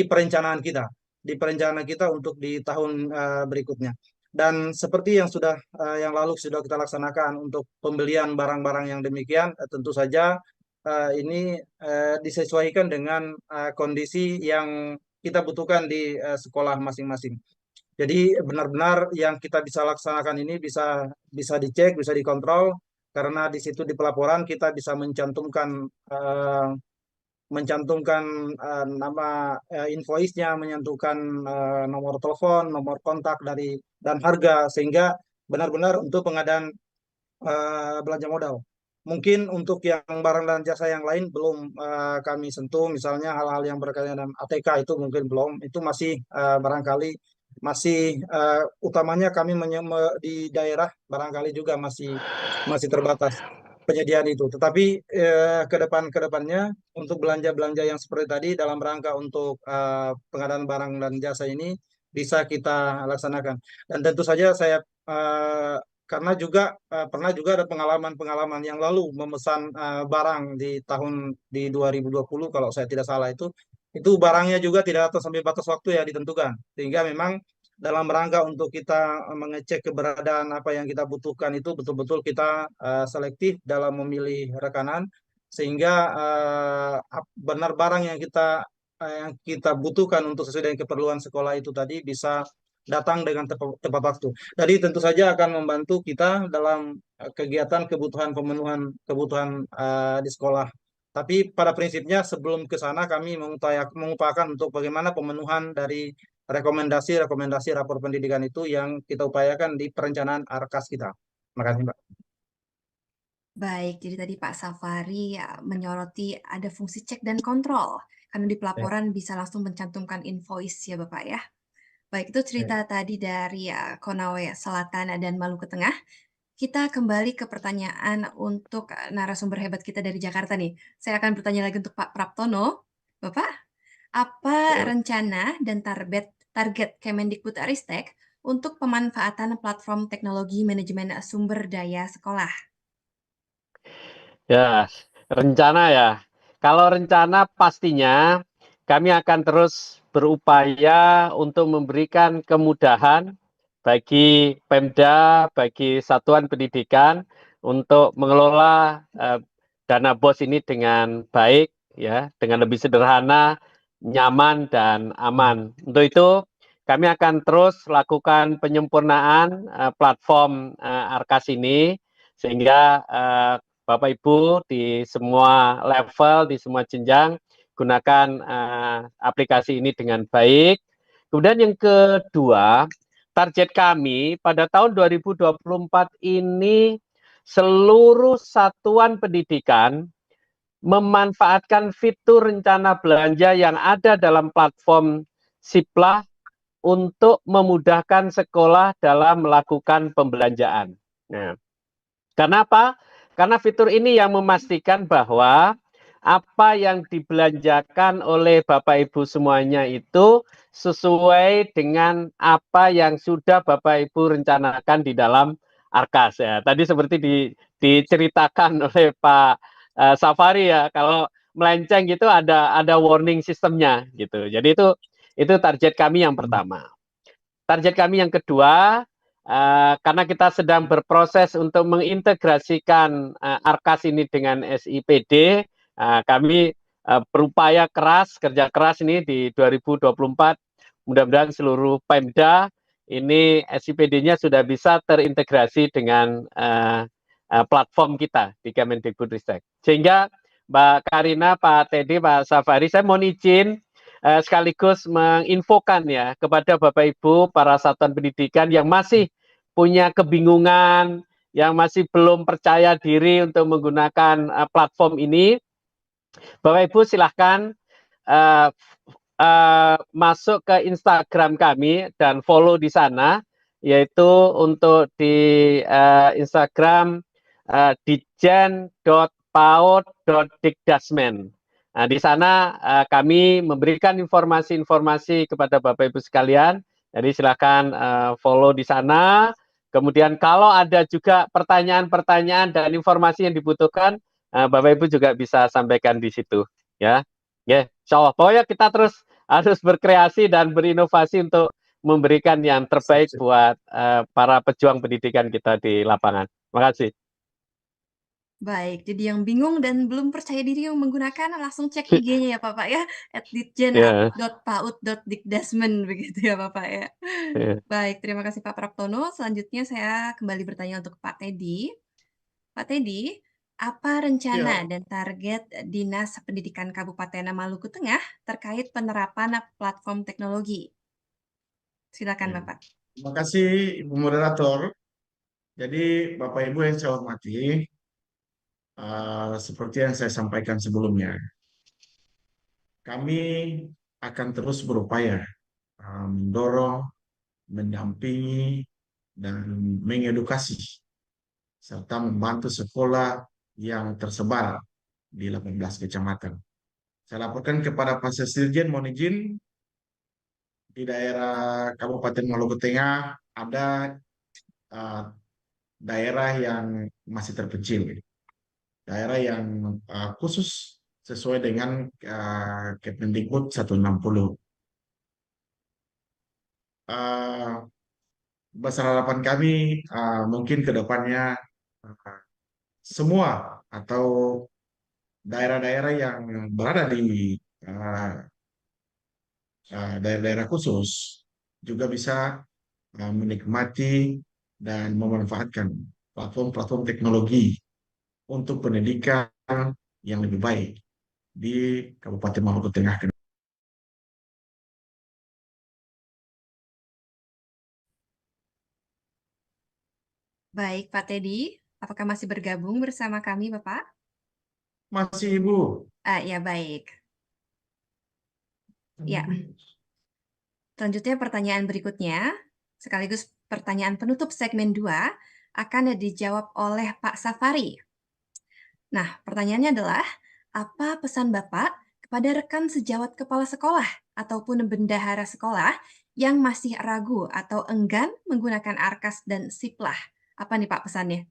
perencanaan kita untuk di tahun berikutnya. Dan seperti yang lalu sudah kita laksanakan untuk pembelian barang-barang yang demikian, tentu saja ini disesuaikan dengan kondisi yang kita butuhkan di sekolah masing-masing. Jadi benar-benar yang kita bisa laksanakan ini bisa dicek, bisa dikontrol, karena di situ di pelaporan kita bisa mencantumkan nama invoice-nya, menyantumkan nomor telepon, nomor kontak dan harga, sehingga benar-benar untuk pengadaan belanja modal. Mungkin untuk yang barang dan jasa yang lain belum kami sentuh, misalnya hal-hal yang berkaitan dengan ATK itu mungkin belum, itu masih barangkali masih utamanya kami di daerah barangkali juga masih terbatas penyediaan itu. Tetapi ke depannya untuk belanja-belanja yang seperti tadi dalam rangka untuk pengadaan barang dan jasa ini bisa kita laksanakan. Dan tentu saja saya karena juga pernah juga ada pengalaman-pengalaman yang lalu memesan barang di 2020 kalau saya tidak salah itu barangnya juga tidak atas sampai batas waktu ya ditentukan. Sehingga memang dalam rangka untuk kita mengecek keberadaan apa yang kita butuhkan itu betul-betul kita selektif dalam memilih rekanan sehingga benar barang yang kita butuhkan untuk sesuai dengan keperluan sekolah itu tadi bisa datang dengan tepat waktu. Jadi tentu saja akan membantu kita dalam kegiatan kebutuhan pemenuhan kebutuhan di sekolah. Tapi pada prinsipnya sebelum ke sana kami mengupayakan untuk bagaimana pemenuhan dari rekomendasi-rekomendasi rapor pendidikan itu yang kita upayakan di perencanaan ARKAS kita. Terima kasih, Mbak. Baik, jadi tadi Pak Safari ya, menyoroti ada fungsi cek dan kontrol, karena di pelaporan bisa langsung mencantumkan invoice ya Bapak ya. Baik, itu cerita tadi dari Konawe Selatan dan Maluku Tengah. Kita kembali ke pertanyaan untuk narasumber hebat kita dari Jakarta nih. Saya akan bertanya lagi untuk Pak Praptono. Bapak, apa rencana dan target Kemendikbudristek untuk pemanfaatan platform teknologi manajemen sumber daya sekolah? Ya, rencana ya. Kalau rencana pastinya kami akan terus berupaya untuk memberikan kemudahan bagi Pemda, bagi satuan pendidikan untuk mengelola dana BOS ini dengan baik, ya, dengan lebih sederhana, nyaman dan aman. Untuk itu kami akan terus lakukan penyempurnaan platform ARKAS ini sehingga Bapak Ibu di semua level, di semua jenjang gunakan aplikasi ini dengan baik. Kemudian yang kedua, target kami pada tahun 2024 ini seluruh satuan pendidikan memanfaatkan fitur rencana belanja yang ada dalam platform Siplah untuk memudahkan sekolah dalam melakukan pembelanjaan. Nah, kenapa? Karena fitur ini yang memastikan bahwa apa yang dibelanjakan oleh Bapak Ibu semuanya itu sesuai dengan apa yang sudah Bapak Ibu rencanakan di dalam ARKAS ya. Tadi seperti diceritakan oleh Pak Safari ya, kalau melenceng gitu ada warning sistemnya gitu. Jadi itu target kami yang pertama. Target kami yang kedua, karena kita sedang berproses untuk mengintegrasikan ARKAS ini dengan SIPD, kami berupaya keras, kerja keras ini di 2024, mudah-mudahan seluruh Pemda ini SIPD-nya sudah bisa terintegrasi dengan platform kita di Kemendikbudristek. Sehingga Mbak Karina, Pak Teddy, Pak Safari, saya mohon izin sekaligus menginfokan ya kepada Bapak Ibu para satuan pendidikan yang masih punya kebingungan, yang masih belum percaya diri untuk menggunakan platform ini. Bapak Ibu silahkan masuk ke Instagram kami dan follow di sana, yaitu untuk di Instagram ditjen.paud.dikdasmen. Nah, di sana kami memberikan informasi-informasi kepada Bapak Ibu sekalian. Jadi silakan follow di sana. Kemudian kalau ada juga pertanyaan-pertanyaan dan informasi yang dibutuhkan, Bapak Ibu juga bisa sampaikan di situ, ya. Ya, insya Allah. Pokoknya kita terus harus berkreasi dan berinovasi untuk memberikan yang terbaik buat para pejuang pendidikan kita di lapangan. Terima kasih. Baik, jadi yang bingung dan belum percaya diri yang menggunakan langsung cek IG-nya ya Bapak ya, @ditjen.paud.dikdasmen begitu ya Bapak ya. Baik, terima kasih Pak Praptono. Selanjutnya saya kembali bertanya untuk Pak Teddy. Pak Teddy, apa rencana dan target Dinas Pendidikan Kabupaten Maluku Tengah terkait penerapan platform teknologi? Silakan Bapak. Terima kasih Ibu Moderator. Jadi Bapak Ibu yang saya hormati, seperti yang saya sampaikan sebelumnya, kami akan terus berupaya mendorong mendampingi, dan mengedukasi, serta membantu sekolah yang tersebar di 18 kecamatan. Saya laporkan kepada Pak Sesdirjen, mohon izin, di daerah Kabupaten Maluku Tengah ada daerah yang masih terpencil, daerah yang khusus sesuai dengan Kemendikbud 160. Besar harapan kami mungkin ke depannya semua atau daerah-daerah yang berada di daerah-daerah khusus juga bisa menikmati dan memanfaatkan platform-platform teknologi untuk pendidikan yang lebih baik di Kabupaten Maluku Tengah. Baik, Pak Teddy, apakah masih bergabung bersama kami, Bapak? Masih, Ibu. Ya, baik. Ya. Selanjutnya pertanyaan berikutnya, sekaligus pertanyaan penutup segmen 2, akan dijawab oleh Pak Safari. Nah, pertanyaannya adalah, apa pesan Bapak kepada rekan sejawat kepala sekolah ataupun bendahara sekolah yang masih ragu atau enggan menggunakan Arkas dan Siplah? Apa nih Pak pesannya?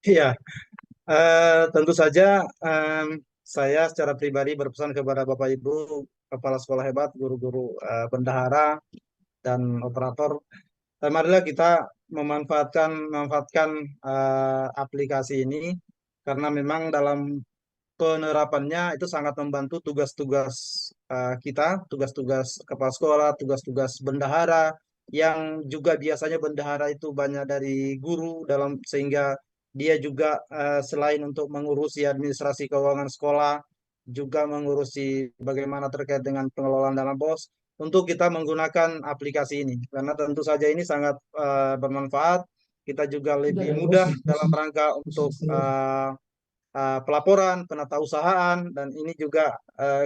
Iya, tentu saja saya secara pribadi berpesan kepada Bapak Ibu kepala sekolah hebat, guru-guru bendahara dan operator. Marilah kita memanfaatkan aplikasi ini karena memang dalam penerapannya itu sangat membantu tugas-tugas kita, tugas-tugas kepala sekolah, tugas-tugas bendahara yang juga biasanya bendahara itu banyak dari guru dalam sehingga dia juga selain untuk mengurusi administrasi keuangan sekolah juga mengurusi bagaimana terkait dengan pengelolaan dana BOS untuk kita menggunakan aplikasi ini karena tentu saja ini sangat bermanfaat. Kita juga lebih mudah dalam rangka untuk pelaporan, penatausahaan, dan ini juga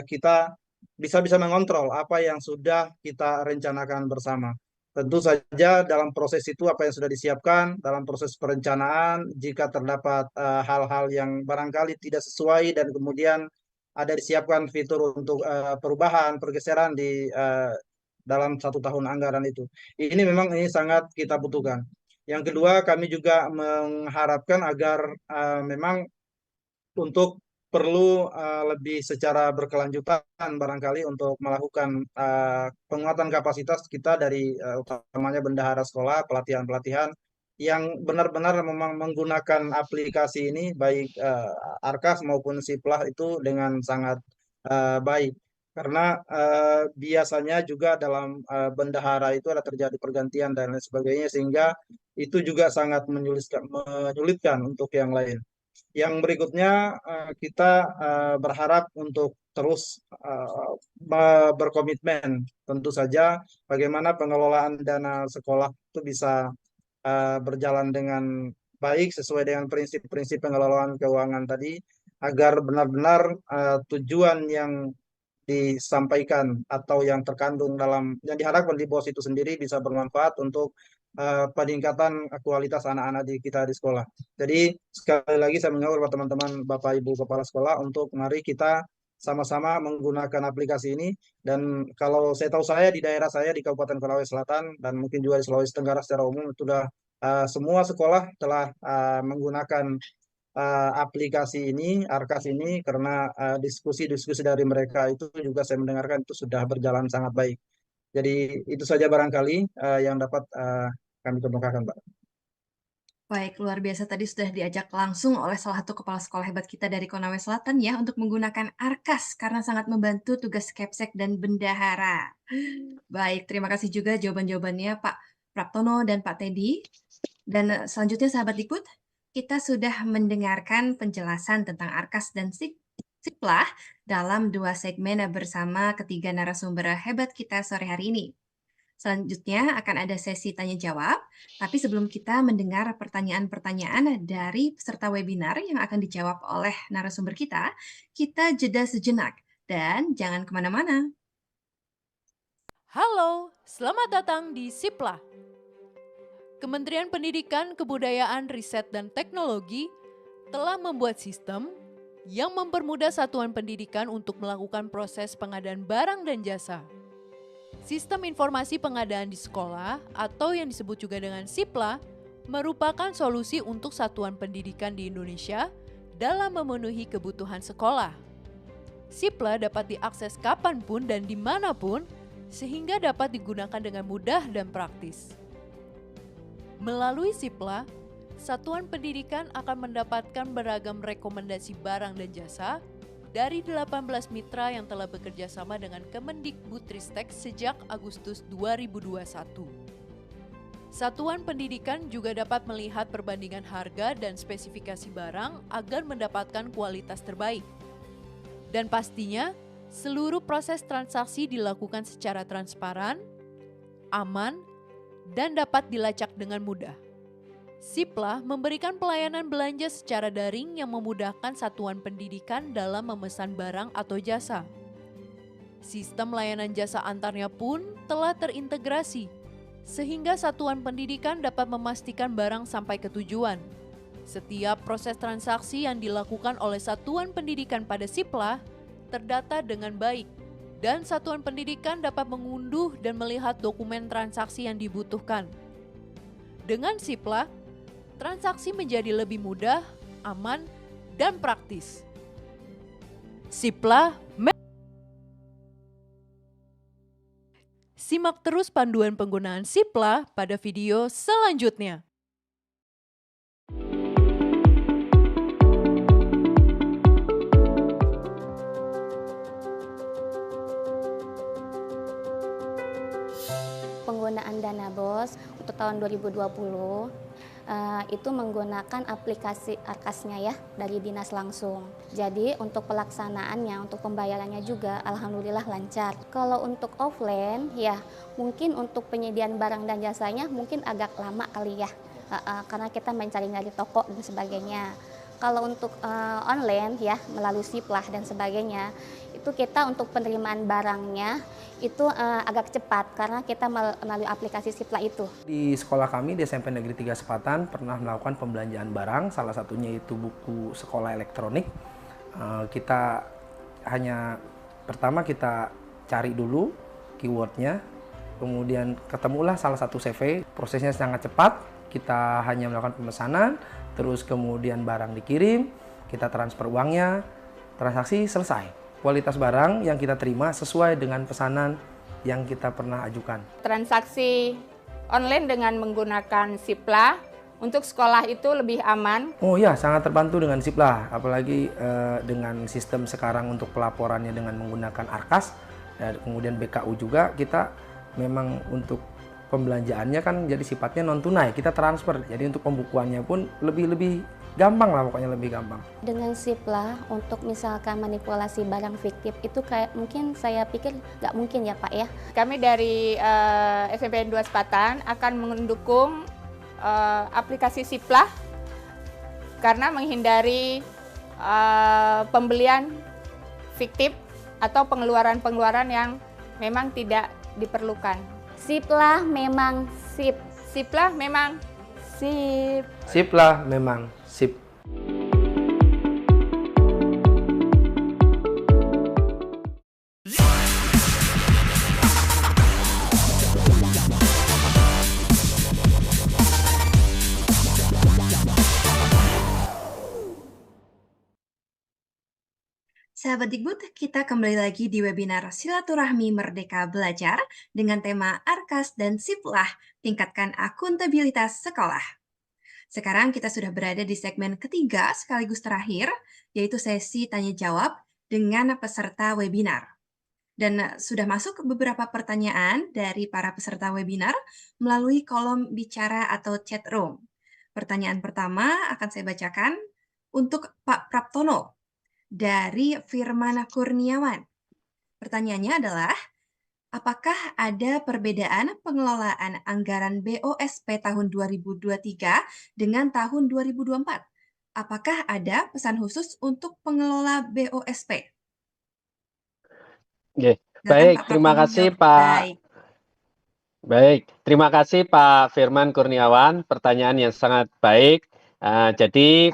kita bisa mengontrol apa yang sudah kita rencanakan bersama. Tentu saja dalam proses itu apa yang sudah disiapkan, dalam proses perencanaan, jika terdapat hal-hal yang barangkali tidak sesuai dan kemudian ada disiapkan fitur untuk perubahan, pergeseran di dalam 1 tahun anggaran itu. Ini memang ini sangat kita butuhkan. Yang kedua, kami juga mengharapkan agar memang untuk perlu lebih secara berkelanjutan barangkali untuk melakukan penguatan kapasitas kita dari utamanya bendahara sekolah, pelatihan-pelatihan yang benar-benar memang menggunakan aplikasi ini baik Arkas maupun Siplah itu dengan sangat baik. Karena biasanya juga dalam bendahara itu ada terjadi pergantian dan lain sebagainya sehingga itu juga sangat menyulitkan untuk yang lain. Yang berikutnya kita berharap untuk terus berkomitmen tentu saja bagaimana pengelolaan dana sekolah itu bisa berjalan dengan baik sesuai dengan prinsip-prinsip pengelolaan keuangan tadi agar benar-benar tujuan yang disampaikan atau yang terkandung dalam yang diharapkan di BOS itu sendiri bisa bermanfaat untuk peningkatan kualitas anak-anak kita di sekolah. Jadi sekali lagi saya mengingatkan kepada teman-teman Bapak Ibu kepala sekolah untuk mari kita sama-sama menggunakan aplikasi ini dan kalau saya tahu saya di daerah saya di Kabupaten Konawe Selatan dan mungkin juga di Sulawesi Tenggara secara umum sudah semua sekolah telah menggunakan aplikasi ini, Arkas ini karena diskusi-diskusi dari mereka itu juga saya mendengarkan itu sudah berjalan sangat baik. Jadi itu saja barangkali yang dapat kami kemukakan, Pak. Baik, luar biasa tadi sudah diajak langsung oleh salah satu kepala sekolah hebat kita dari Konawe Selatan ya untuk menggunakan Arkas karena sangat membantu tugas Kepsek dan bendahara. Baik, terima kasih juga jawaban-jawabannya Pak Praptono dan Pak Teddy. Dan selanjutnya sahabat Dikbud, kita sudah mendengarkan penjelasan tentang Arkas dan Siplah dalam 2 segmen bersama ketiga narasumber hebat kita sore hari ini. Selanjutnya akan ada sesi tanya jawab, tapi sebelum kita mendengar pertanyaan-pertanyaan dari peserta webinar yang akan dijawab oleh narasumber kita jeda sejenak dan jangan kemana-mana. Halo, selamat datang di SIPLA. Kementerian Pendidikan, Kebudayaan, Riset, dan Teknologi telah membuat sistem yang mempermudah satuan pendidikan untuk melakukan proses pengadaan barang dan jasa. Sistem informasi pengadaan di sekolah atau yang disebut juga dengan SIPLA merupakan solusi untuk satuan pendidikan di Indonesia dalam memenuhi kebutuhan sekolah. SIPLA dapat diakses kapanpun dan dimanapun sehingga dapat digunakan dengan mudah dan praktis. Melalui SIPLA, satuan pendidikan akan mendapatkan beragam rekomendasi barang dan jasa dari 18 mitra yang telah bekerja sama dengan Kemendikbudristek sejak Agustus 2021. Satuan pendidikan juga dapat melihat perbandingan harga dan spesifikasi barang agar mendapatkan kualitas terbaik. Dan pastinya, seluruh proses transaksi dilakukan secara transparan, aman, dan dapat dilacak dengan mudah. SIPLA memberikan pelayanan belanja secara daring yang memudahkan satuan pendidikan dalam memesan barang atau jasa. Sistem layanan jasa antarnya pun telah terintegrasi, sehingga satuan pendidikan dapat memastikan barang sampai ke tujuan. Setiap proses transaksi yang dilakukan oleh satuan pendidikan pada SIPLA terdata dengan baik, dan satuan pendidikan dapat mengunduh dan melihat dokumen transaksi yang dibutuhkan. Dengan SIPLA, transaksi menjadi lebih mudah, aman, dan praktis. SIPLA Simak terus panduan penggunaan SIPLA pada video selanjutnya. Penggunaan dana BOS untuk tahun 2020 itu menggunakan aplikasi Arkasnya ya dari dinas langsung. Jadi untuk pelaksanaannya, untuk pembayarannya juga alhamdulillah lancar. Kalau untuk offline ya mungkin untuk penyediaan barang dan jasanya mungkin agak lama kali ya, karena kita mencari dari toko dan sebagainya. Kalau untuk online ya melalui SIPLA dan sebagainya, itu kita untuk penerimaan barangnya itu agak cepat karena kita melalui aplikasi SIPLA itu. Di sekolah kami di SMP Negeri 3 Sepatan pernah melakukan pembelanjaan barang, salah satunya itu buku sekolah elektronik. Kita hanya pertama kita cari dulu keywordnya, kemudian ketemulah salah satu CV, prosesnya sangat cepat, kita hanya melakukan pemesanan, terus kemudian barang dikirim, kita transfer uangnya, transaksi selesai. Kualitas barang yang kita terima sesuai dengan pesanan yang kita pernah ajukan. Transaksi online dengan menggunakan SIPLA untuk sekolah itu lebih aman. Oh ya, sangat terbantu dengan SIPLA, apalagi dengan sistem sekarang untuk pelaporannya dengan menggunakan Arkas, dan kemudian BKU juga, kita memang untuk pembelanjaannya kan jadi sifatnya non tunai, kita transfer, jadi untuk pembukuannya pun lebih gampang lah, pokoknya lebih gampang. Dengan SIPLA untuk misalkan manipulasi barang fiktif itu kayak mungkin saya pikir nggak mungkin ya Pak ya. Kami dari SMP 2 Sepatan akan mendukung aplikasi SIPLA karena menghindari pembelian fiktif atau pengeluaran-pengeluaran yang memang tidak diperlukan. SIPLA memang sip. SIPLA memang sip. SIPLA memang sip. Sahabat Dikbud, kita kembali lagi di webinar Silaturahmi Merdeka Belajar dengan tema Arkas dan SIPLA, tingkatkan akuntabilitas sekolah. Sekarang kita sudah berada di segmen ketiga sekaligus terakhir, yaitu sesi tanya-jawab dengan peserta webinar. Dan sudah masuk beberapa pertanyaan dari para peserta webinar melalui kolom bicara atau chat room. Pertanyaan pertama akan saya bacakan untuk Pak Praptono dari Firman Kurniawan. Pertanyaannya adalah, apakah ada perbedaan pengelolaan anggaran BOSP tahun 2023 dengan tahun 2024? Apakah ada pesan khusus untuk pengelola BOSP? Baik, terima kasih Pak. Baik, terima kasih Pak Firman Kurniawan, pertanyaan yang sangat baik. Jadi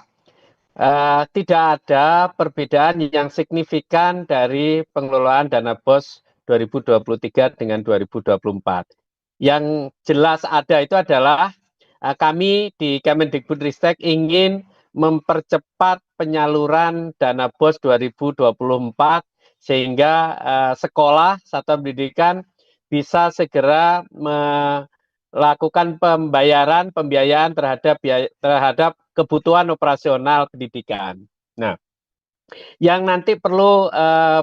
tidak ada perbedaan yang signifikan dari pengelolaan dana BOS 2023 dengan 2024. Yang jelas ada itu adalah kami di Kemendikbudristek ingin mempercepat penyaluran dana BOS 2024 sehingga sekolah satuan pendidikan bisa segera melakukan pembiayaan terhadap kebutuhan operasional pendidikan. Nah, yang nanti perlu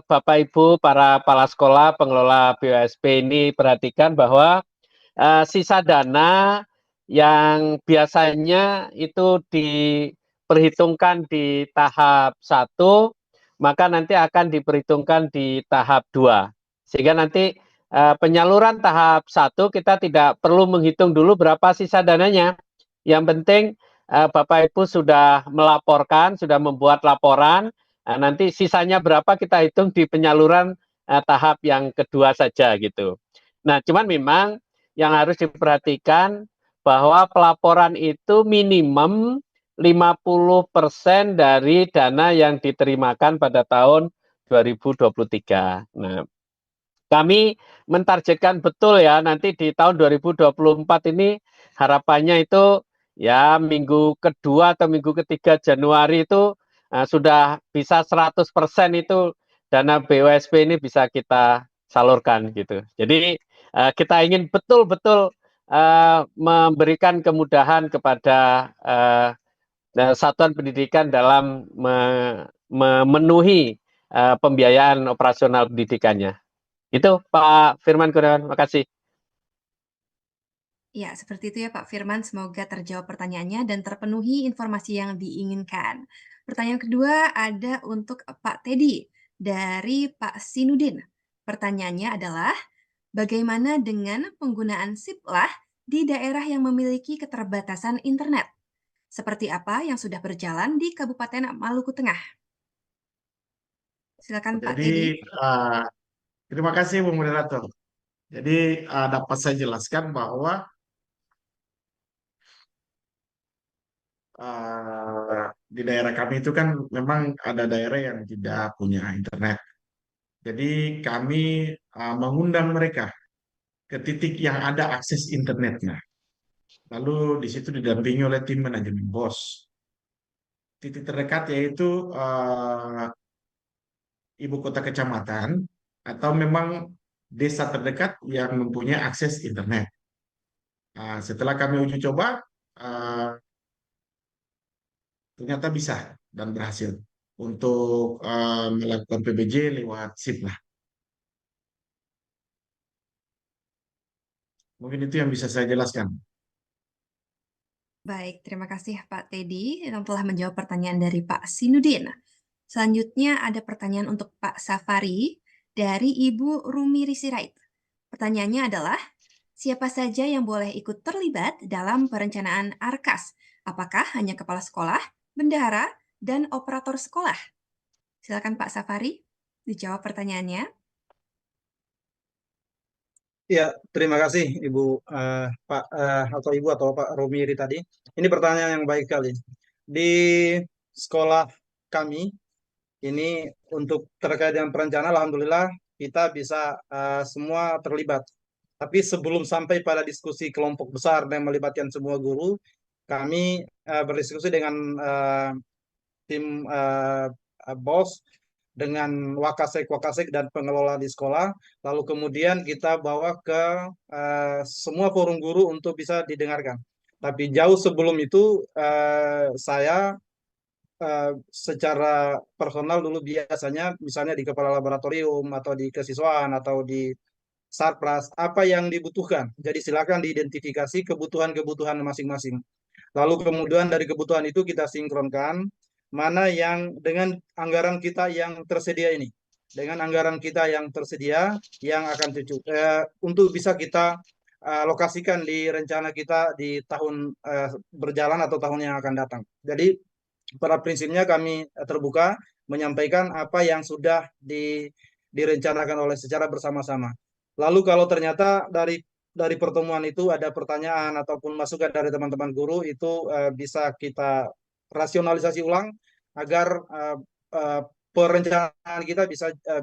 Bapak Ibu para kepala sekolah pengelola BOSP ini perhatikan bahwa sisa dana yang biasanya itu diperhitungkan di tahap 1, maka nanti akan diperhitungkan di tahap 2. Sehingga nanti penyaluran tahap 1 kita tidak perlu menghitung dulu berapa sisa dananya. Yang penting Bapak Ibu sudah melaporkan, sudah membuat laporan, nanti sisanya berapa kita hitung di penyaluran tahap yang kedua saja gitu. Nah, cuman memang yang harus diperhatikan bahwa pelaporan itu minimum 50% dari dana yang diterimakan pada tahun 2023. Nah, kami mentargetkan betul ya nanti di tahun 2024 ini harapannya itu ya minggu kedua atau minggu ketiga Januari itu sudah bisa 100% itu dana BOSP ini bisa kita salurkan gitu. Jadi kita ingin betul-betul memberikan kemudahan kepada satuan pendidikan dalam memenuhi pembiayaan operasional pendidikannya. Itu Pak Firman Kurniawan, makasih. Ya, seperti itu ya Pak Firman. Semoga terjawab pertanyaannya dan terpenuhi informasi yang diinginkan. Pertanyaan kedua ada untuk Pak Teddy dari Pak Sinudin. Pertanyaannya adalah, bagaimana dengan penggunaan SIPLAH di daerah yang memiliki keterbatasan internet? Seperti apa yang sudah berjalan di Kabupaten Maluku Tengah? Silakan Pak Teddy. Jadi, terima kasih Bu Moderator. Jadi, dapat saya jelaskan bahwa di daerah kami itu kan memang ada daerah yang tidak punya internet. Jadi kami mengundang mereka ke titik yang ada akses internetnya. Lalu di situ didampingi oleh tim manajemen BOS. Titik terdekat yaitu ibu kota kecamatan atau memang desa terdekat yang mempunyai akses internet. Setelah kami uji coba, ternyata bisa dan berhasil untuk melakukan PBJ lewat SIPLAH. Mungkin itu yang bisa saya jelaskan. Baik, terima kasih Pak Teddy yang telah menjawab pertanyaan dari Pak Sinudin. Selanjutnya ada pertanyaan untuk Pak Safari dari Ibu Rumi Risirait. Pertanyaannya adalah, siapa saja yang boleh ikut terlibat dalam perencanaan ARKAS? Apakah hanya kepala sekolah, bendahara, dan operator sekolah? Silakan Pak Safari, dijawab pertanyaannya. Ya, terima kasih Ibu Pak atau Ibu atau Pak Romiri tadi. Ini pertanyaan yang baik sekali. Di sekolah kami ini untuk terkait dengan perencanaan, alhamdulillah kita bisa semua terlibat. Tapi sebelum sampai pada diskusi kelompok besar yang melibatkan semua guru, kami berdiskusi dengan tim BOS dengan wakasek dan pengelola di sekolah, lalu kemudian kita bawa ke semua forum guru untuk bisa didengarkan. Tapi jauh sebelum itu saya secara personal dulu biasanya misalnya di kepala laboratorium atau di kesiswaan atau di Sarpras, apa yang dibutuhkan. Jadi silakan diidentifikasi kebutuhan-kebutuhan masing-masing. Lalu kemudian dari kebutuhan itu kita sinkronkan mana yang dengan anggaran kita yang tersedia ini. Dengan anggaran kita yang tersedia yang akan cukup untuk bisa kita lokasikan di rencana kita di tahun berjalan atau tahun yang akan datang. Jadi pada prinsipnya kami terbuka menyampaikan apa yang sudah direncanakan oleh secara bersama-sama. Lalu kalau ternyata dari dari pertemuan itu ada pertanyaan ataupun masukan dari teman-teman guru itu bisa kita rasionalisasi ulang agar eh, perencanaan kita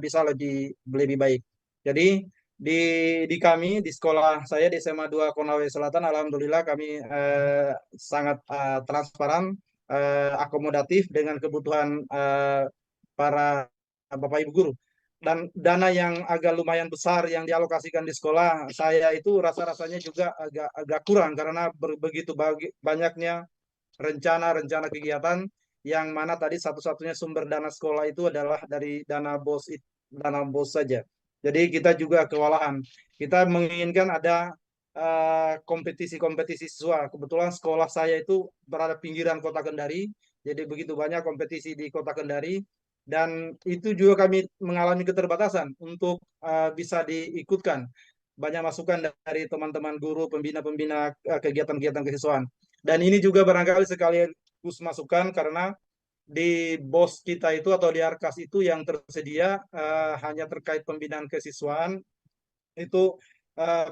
bisa lebih baik. Jadi di kami di sekolah saya di SMA 2 Konawe Selatan, alhamdulillah kami sangat transparan, akomodatif dengan kebutuhan para Bapak Ibu guru. Dan dana yang agak lumayan besar yang dialokasikan di sekolah saya itu rasa-rasanya juga agak kurang karena begitu banyaknya rencana-rencana kegiatan yang mana tadi satu-satunya sumber dana sekolah itu adalah dari dana BOS saja. Jadi kita juga kewalahan. Kita menginginkan ada kompetisi-kompetisi siswa. Kebetulan sekolah saya itu berada pinggiran kota Kendari, jadi begitu banyak kompetisi di kota Kendari dan itu juga kami mengalami keterbatasan untuk bisa diikutkan. Banyak masukan dari teman-teman guru, pembina-pembina kegiatan-kegiatan kesiswaan. Dan ini juga barangkali sekaligus masukan karena di BOS kita itu atau di Arkas itu yang tersedia hanya terkait pembinaan kesiswaan itu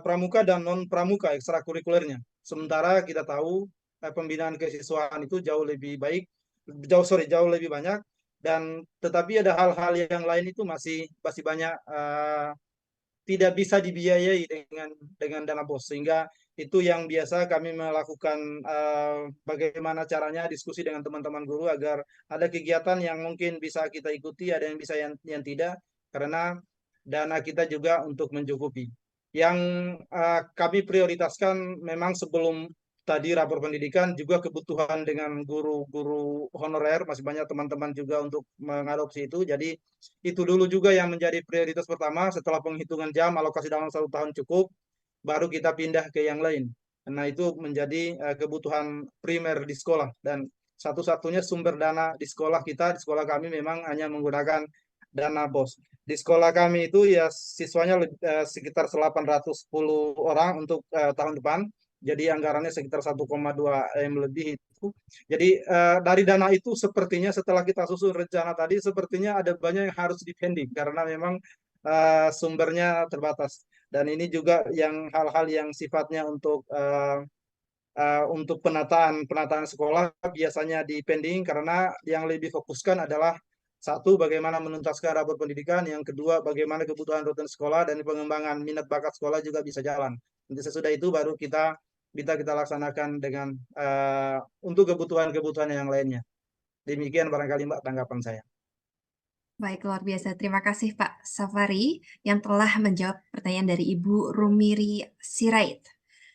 pramuka dan non pramuka ekstrakurikulernya. Sementara kita tahu pembinaan kesiswaan itu jauh lebih banyak dan tetapi ada hal-hal yang lain itu masih banyak tidak bisa dibiayai dengan dana BOS sehingga itu yang biasa kami melakukan bagaimana caranya diskusi dengan teman-teman guru agar ada kegiatan yang mungkin bisa kita ikuti, ada yang bisa yang tidak karena dana kita juga untuk mencukupi. Yang kami prioritaskan memang sebelum tadi rapor pendidikan juga kebutuhan dengan guru-guru honorer, masih banyak teman-teman juga untuk mengadopsi itu. Jadi itu dulu juga yang menjadi prioritas pertama setelah penghitungan jam alokasi dalam 1 tahun cukup, baru kita pindah ke yang lain. Nah itu menjadi kebutuhan primer di sekolah dan satu-satunya sumber dana di sekolah kita, di sekolah kami memang hanya menggunakan dana BOS. Di sekolah kami itu ya siswanya sekitar 810 orang untuk tahun depan. Jadi anggarannya sekitar 1,2 M lebih itu. Jadi dari dana itu sepertinya setelah kita susun rencana tadi, sepertinya ada banyak yang harus dipending karena memang sumbernya terbatas. Dan ini juga yang hal-hal yang sifatnya untuk penataan sekolah biasanya dipending karena yang lebih fokuskan adalah satu, bagaimana menuntaskan rapor pendidikan. Yang kedua, bagaimana kebutuhan rutin sekolah dan pengembangan minat bakat sekolah juga bisa jalan. Nanti sesudah itu baru kita laksanakan dengan untuk kebutuhan-kebutuhan yang lainnya. Demikian barangkali Mbak tanggapan saya. Baik, luar biasa. Terima kasih Pak Safari yang telah menjawab pertanyaan dari Ibu Rumiri Sirait.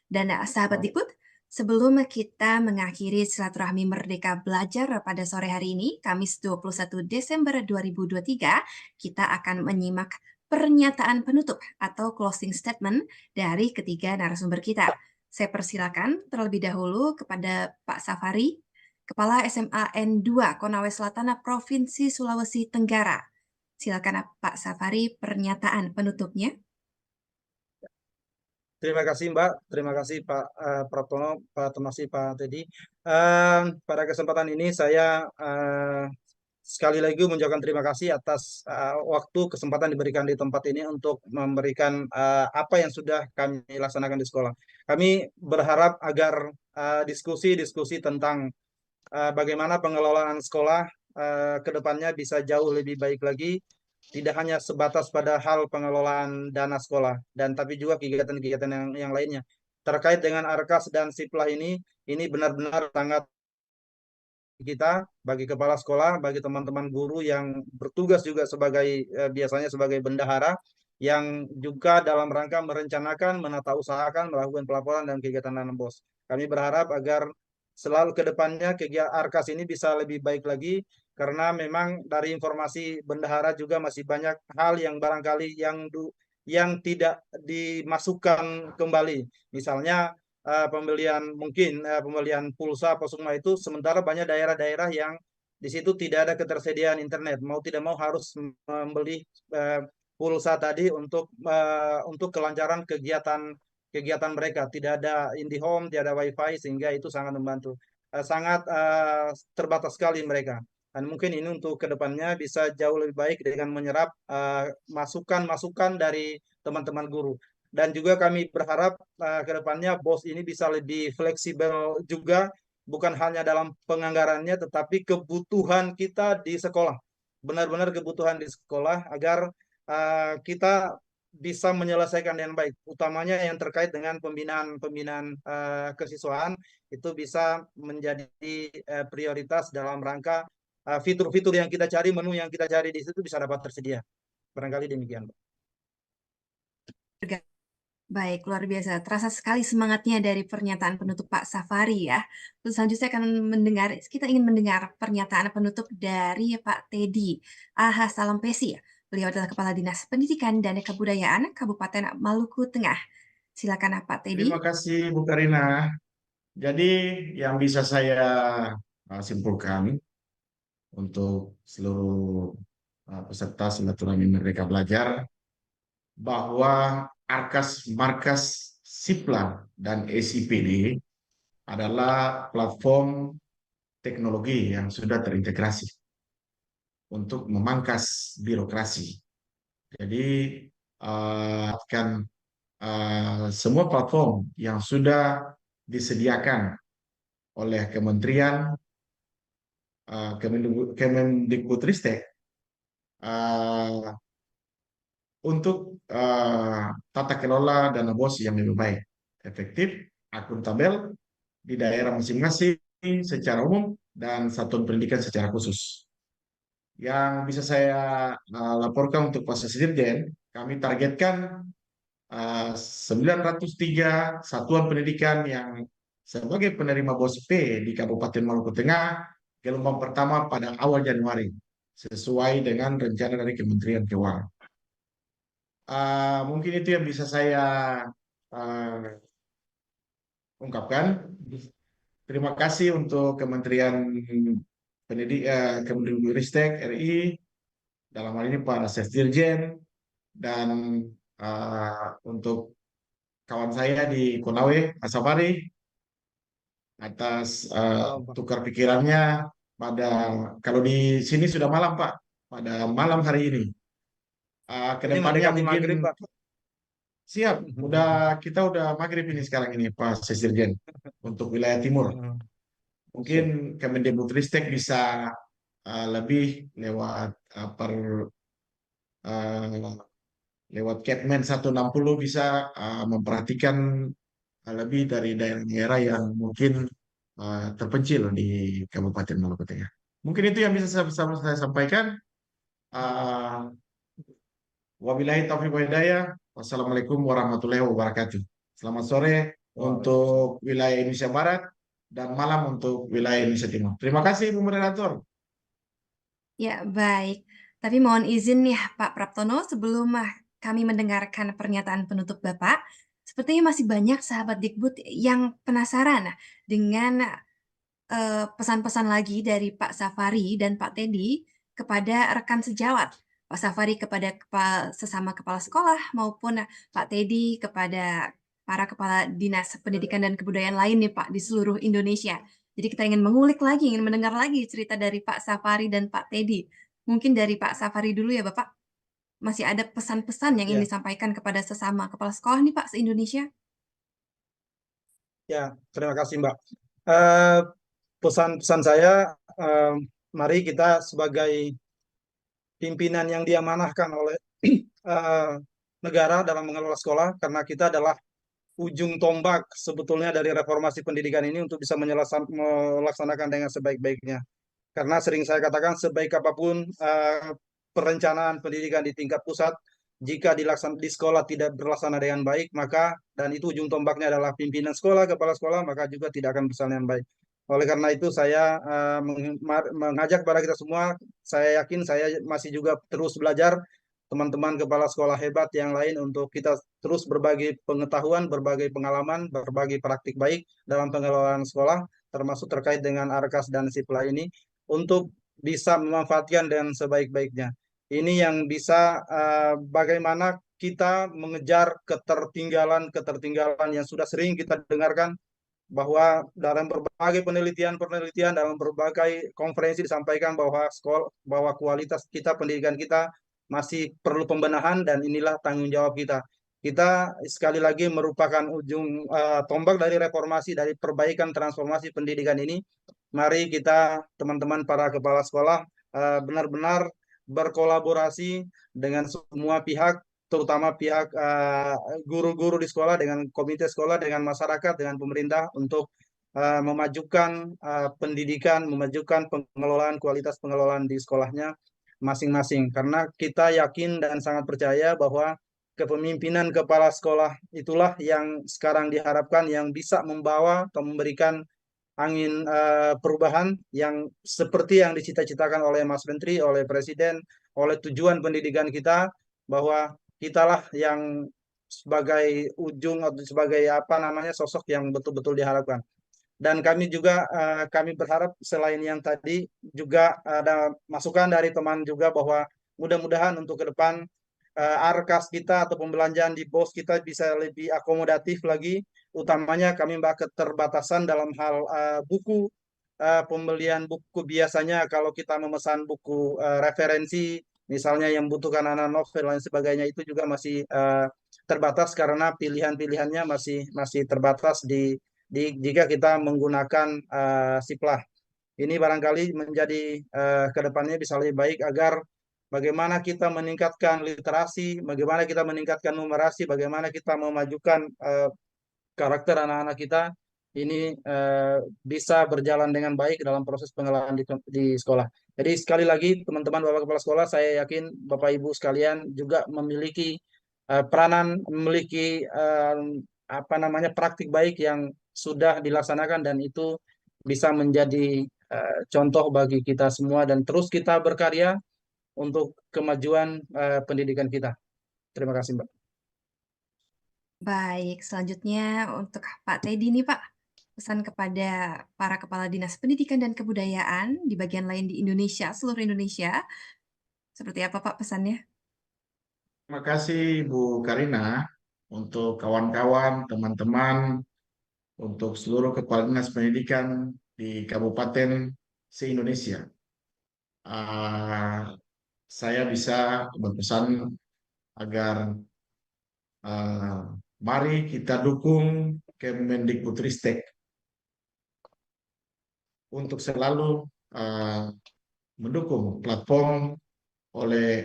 Dan sahabat Dikbud, sebelum kita mengakhiri silaturahmi Merdeka Belajar pada sore hari ini, Kamis 21 Desember 2023, kita akan menyimak pernyataan penutup atau closing statement dari ketiga narasumber kita. Saya persilakan terlebih dahulu kepada Pak Safari, Kepala SMA N2 Konawe Selatan Provinsi Sulawesi Tenggara. Silakan Pak Safari pernyataan penutupnya. Terima kasih Mbak, terima kasih Pak Praptono, Pak Tomasi, Pak Teddy. Pada kesempatan ini saya sekali lagi mengucapkan terima kasih atas waktu kesempatan diberikan di tempat ini untuk memberikan apa yang sudah kami laksanakan di sekolah. Kami berharap agar diskusi-diskusi tentang bagaimana pengelolaan sekolah ke depannya bisa jauh lebih baik lagi, tidak hanya sebatas pada hal pengelolaan dana sekolah, dan tapi juga kegiatan-kegiatan yang lainnya. Terkait dengan Arkas dan Siplah ini benar-benar sangat kita bagi kepala sekolah, bagi teman-teman guru yang bertugas juga sebagai biasanya sebagai bendahara yang juga dalam rangka merencanakan, menata usahakan, melakukan pelaporan dan kegiatan tanam BOS. Kami berharap agar selalu ke depannya kegiatan Arkas ini bisa lebih baik lagi karena memang dari informasi bendahara juga masih banyak hal yang barangkali yang tidak dimasukkan kembali. Misalnya pembelian pulsa Posukma itu sementara banyak daerah-daerah yang di situ tidak ada ketersediaan internet, mau tidak mau harus membeli pulsa tadi untuk kelancaran kegiatan mereka, tidak ada IndiHome, tidak ada WiFi sehingga itu sangat membantu, sangat terbatas sekali mereka. Dan mungkin ini untuk kedepannya bisa jauh lebih baik dengan menyerap masukan-masukan dari teman-teman guru. dan juga kami berharap ke depannya BOS ini bisa lebih fleksibel juga, bukan hanya dalam penganggarannya, tetapi kebutuhan kita di sekolah. Benar-benar kebutuhan di sekolah agar kita bisa menyelesaikan dengan baik, utamanya yang terkait dengan pembinaan kesiswaan itu bisa menjadi prioritas dalam rangka fitur-fitur yang kita cari, menu yang kita cari di situ bisa dapat tersedia. Barangkali demikian, Pak. Baik, luar biasa. Terasa sekali semangatnya dari pernyataan penutup Pak Safari ya. Terus selanjutnya kita ingin mendengar pernyataan penutup dari Pak Teddy Aha Salampesi. Beliau adalah Kepala Dinas Pendidikan dan Kebudayaan Kabupaten Maluku Tengah. Silakan Pak Teddy. Terima kasih Bu Karina. Jadi yang bisa saya simpulkan untuk seluruh peserta silaturahmi Merdeka Belajar bahwa Arkas Markas Sipla dan SIPD adalah platform teknologi yang sudah terintegrasi untuk memangkas birokrasi. Jadi semua platform yang sudah disediakan oleh Kementerian Kemendikbudristek untuk tata kelola dana BOS yang lebih baik, efektif, akuntabel di daerah masing-masing secara umum dan satuan pendidikan secara khusus. Yang bisa saya laporkan untuk proses dirjen, kami targetkan 903 satuan pendidikan yang sebagai penerima BOS P di Kabupaten Maluku Tengah gelombang pertama pada awal Januari, sesuai dengan rencana dari Kementerian Keuangan. Mungkin itu yang bisa saya ungkapkan. Terima kasih untuk Kementerian Kemendikbudristek RI, dalam hal ini Pak Sesdirjen, dan untuk kawan saya di Konawe, Asafari, atas tukar pikirannya kalau di sini sudah malam Pak, pada malam hari ini. Kedepannya mungkin siap, kita udah maghrib ini sekarang ini Pak Sesdirjen untuk wilayah timur. Mungkin Kemendikbudristek bisa lebih lewat Kepmen 160 bisa memperhatikan lebih dari daerah-daerah yang mungkin terpencil di Kabupaten Maluku Tengah. Mungkin itu yang bisa saya sampaikan. Wabillahi taufiq wal hidayah. Wassalamualaikum warahmatullahi wabarakatuh. Selamat sore untuk wilayah Indonesia Barat dan malam untuk wilayah Indonesia Timur. Terima kasih Bu Moderator. Ya, baik. Tapi mohon izin nih Pak Praptono, sebelum kami mendengarkan pernyataan penutup Bapak, sepertinya masih banyak sahabat Dikbud yang penasaran dengan pesan-pesan lagi dari Pak Safari dan Pak Teddy kepada rekan sejawat. Pak Safari kepada sesama kepala sekolah maupun Pak Teddy kepada para kepala dinas pendidikan dan kebudayaan lain nih Pak di seluruh Indonesia. Jadi kita ingin mengulik lagi, ingin mendengar lagi cerita dari Pak Safari dan Pak Teddy. Mungkin dari Pak Safari dulu ya Bapak. Masih ada pesan-pesan yang ingin disampaikan kepada sesama kepala sekolah nih Pak se-Indonesia? Ya, terima kasih Mbak. Pesan-pesan saya, mari kita sebagai pimpinan yang diamanahkan oleh negara dalam mengelola sekolah, karena kita adalah ujung tombak sebetulnya dari reformasi pendidikan ini untuk bisa melaksanakan dengan sebaik-baiknya. Karena sering saya katakan, sebaik apapun perencanaan pendidikan di tingkat pusat, jika di sekolah tidak berlaksana dengan baik, maka, dan itu ujung tombaknya adalah pimpinan sekolah, kepala sekolah, maka juga tidak akan berjalan dengan baik. Oleh karena itu saya mengajak kepada kita semua, saya yakin saya masih juga terus belajar, teman-teman kepala sekolah hebat yang lain, untuk kita terus berbagi pengetahuan, berbagi pengalaman, berbagi praktik baik dalam pengelolaan sekolah, termasuk terkait dengan Arkas dan Sipla ini, untuk bisa memanfaatkan dengan sebaik-baiknya. Ini yang bisa bagaimana kita mengejar ketertinggalan yang sudah sering kita dengarkan, bahwa dalam berbagai penelitian, dalam berbagai konferensi disampaikan bahwa kualitas kita, pendidikan kita masih perlu pembenahan, dan inilah tanggung jawab kita. kita sekali lagi merupakan ujung tombak dari reformasi, dari perbaikan transformasi pendidikan ini. Mari kita teman-teman para kepala sekolah benar-benar berkolaborasi dengan semua pihak, terutama pihak guru-guru di sekolah, dengan komite sekolah, dengan masyarakat, dengan pemerintah untuk memajukan pendidikan, memajukan pengelolaan, kualitas pengelolaan di sekolahnya masing-masing. Karena kita yakin dan sangat percaya bahwa kepemimpinan kepala sekolah itulah yang sekarang diharapkan yang bisa membawa atau memberikan angin perubahan yang seperti yang dicita-citakan oleh Mas Menteri, oleh Presiden, oleh tujuan pendidikan kita, bahwa kitalah yang sebagai ujung atau sebagai sosok yang betul-betul diharapkan. Dan kami juga kami berharap selain yang tadi juga ada masukan dari teman juga bahwa mudah-mudahan untuk ke depan arkas kita atau pembelanjaan di BOS kita bisa lebih akomodatif lagi, utamanya kami mbak keterbatasan dalam hal buku, pembelian buku. Biasanya kalau kita memesan buku referensi, misalnya yang butuhkan anak novel dan sebagainya, itu juga masih terbatas karena pilihan-pilihannya masih terbatas jika kita menggunakan siplah. Ini barangkali menjadi kedepannya bisa lebih baik agar bagaimana kita meningkatkan literasi, bagaimana kita meningkatkan numerasi, bagaimana kita memajukan karakter anak-anak kita ini bisa berjalan dengan baik dalam proses pengelolaan di sekolah. Jadi sekali lagi teman-teman Bapak Kepala Sekolah, saya yakin Bapak Ibu sekalian juga memiliki peranan, memiliki praktik baik yang sudah dilaksanakan, dan itu bisa menjadi contoh bagi kita semua, dan terus kita berkarya untuk kemajuan pendidikan kita. Terima kasih, Mbak. Baik, selanjutnya untuk Pak Teddy nih Pak, pesan kepada para kepala dinas pendidikan dan kebudayaan di bagian lain di Indonesia, seluruh Indonesia, seperti apa Pak pesannya? Terima kasih Bu Karina, untuk kawan-kawan, teman-teman, untuk seluruh kepala dinas pendidikan di kabupaten se-Indonesia. Saya bisa berpesan agar mari kita dukung Kemendikbudristek untuk selalu mendukung platform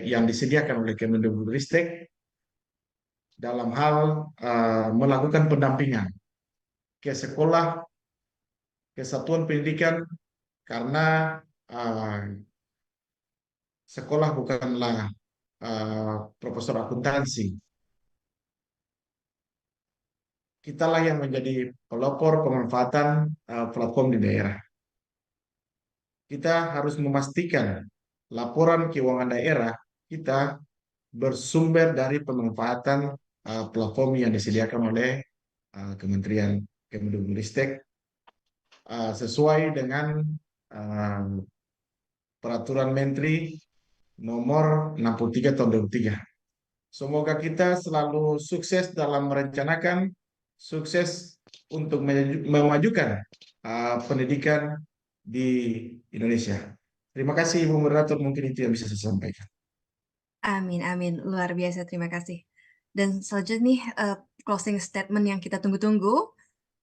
yang disediakan oleh Kemendikbudristek dalam hal melakukan pendampingan ke sekolah, kesatuan pendidikan, karena sekolah bukanlah profesor akuntansi. Kitalah yang menjadi pelopor pemanfaatan platform di daerah. Kita harus memastikan laporan keuangan daerah kita bersumber dari pemanfaatan platform yang disediakan oleh Kementerian Kemendikbudristek sesuai dengan Peraturan Menteri Nomor 63 Tahun 2003. Semoga kita selalu sukses dalam merencanakan, sukses untuk memajukan pendidikan di Indonesia. Terima kasih Ibu Moderator, mungkin itu yang bisa saya sampaikan. Amin, amin. Luar biasa, terima kasih. Dan selanjutnya nih, closing statement yang kita tunggu-tunggu.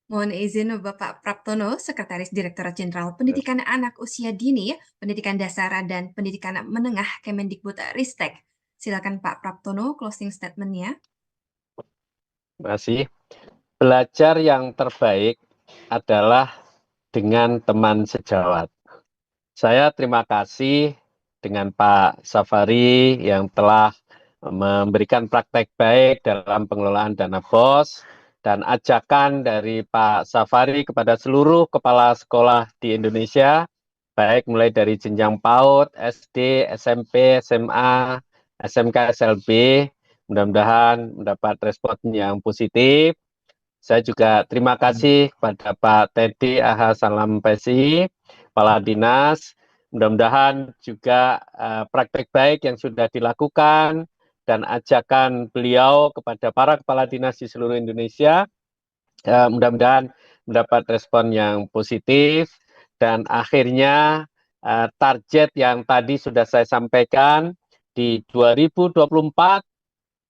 Mohon izin Bapak Praptono, Sekretaris Direktorat Jenderal Pendidikan Anak Usia Dini, Pendidikan Dasar dan Pendidikan Menengah Kemendikbudristek. Silakan Pak Praptono, closing statement-nya. Terima kasih. Belajar yang terbaik adalah dengan teman sejawat. Saya terima kasih dengan Pak Safari yang telah memberikan praktek baik dalam pengelolaan dana BOS, dan ajakan dari Pak Safari kepada seluruh kepala sekolah di Indonesia, baik mulai dari jenjang PAUD, SD, SMP, SMA, SMK, SLB, mudah-mudahan mendapat respon yang positif. Saya juga terima kasih kepada Pak Teddy Aha Salam PSI, Kepala Dinas. Mudah-mudahan juga praktek baik yang sudah dilakukan dan ajakan beliau kepada para kepala dinas di seluruh Indonesia mudah-mudahan mendapat respon yang positif, dan akhirnya target yang tadi sudah saya sampaikan di 2024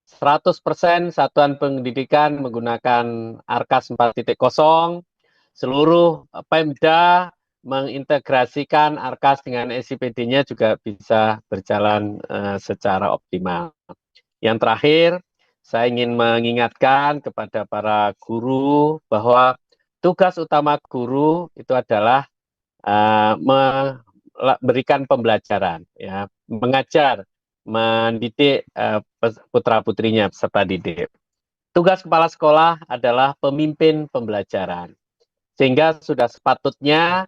100% satuan pendidikan menggunakan Arkas 4.0, seluruh Pemda mengintegrasikan Arkas dengan SIPD-nya juga bisa berjalan secara optimal. Yang terakhir, saya ingin mengingatkan kepada para guru bahwa tugas utama guru itu adalah memberikan pembelajaran, ya, mengajar, mendidik putra-putrinya peserta didik. Tugas kepala sekolah adalah pemimpin pembelajaran. Sehingga sudah sepatutnya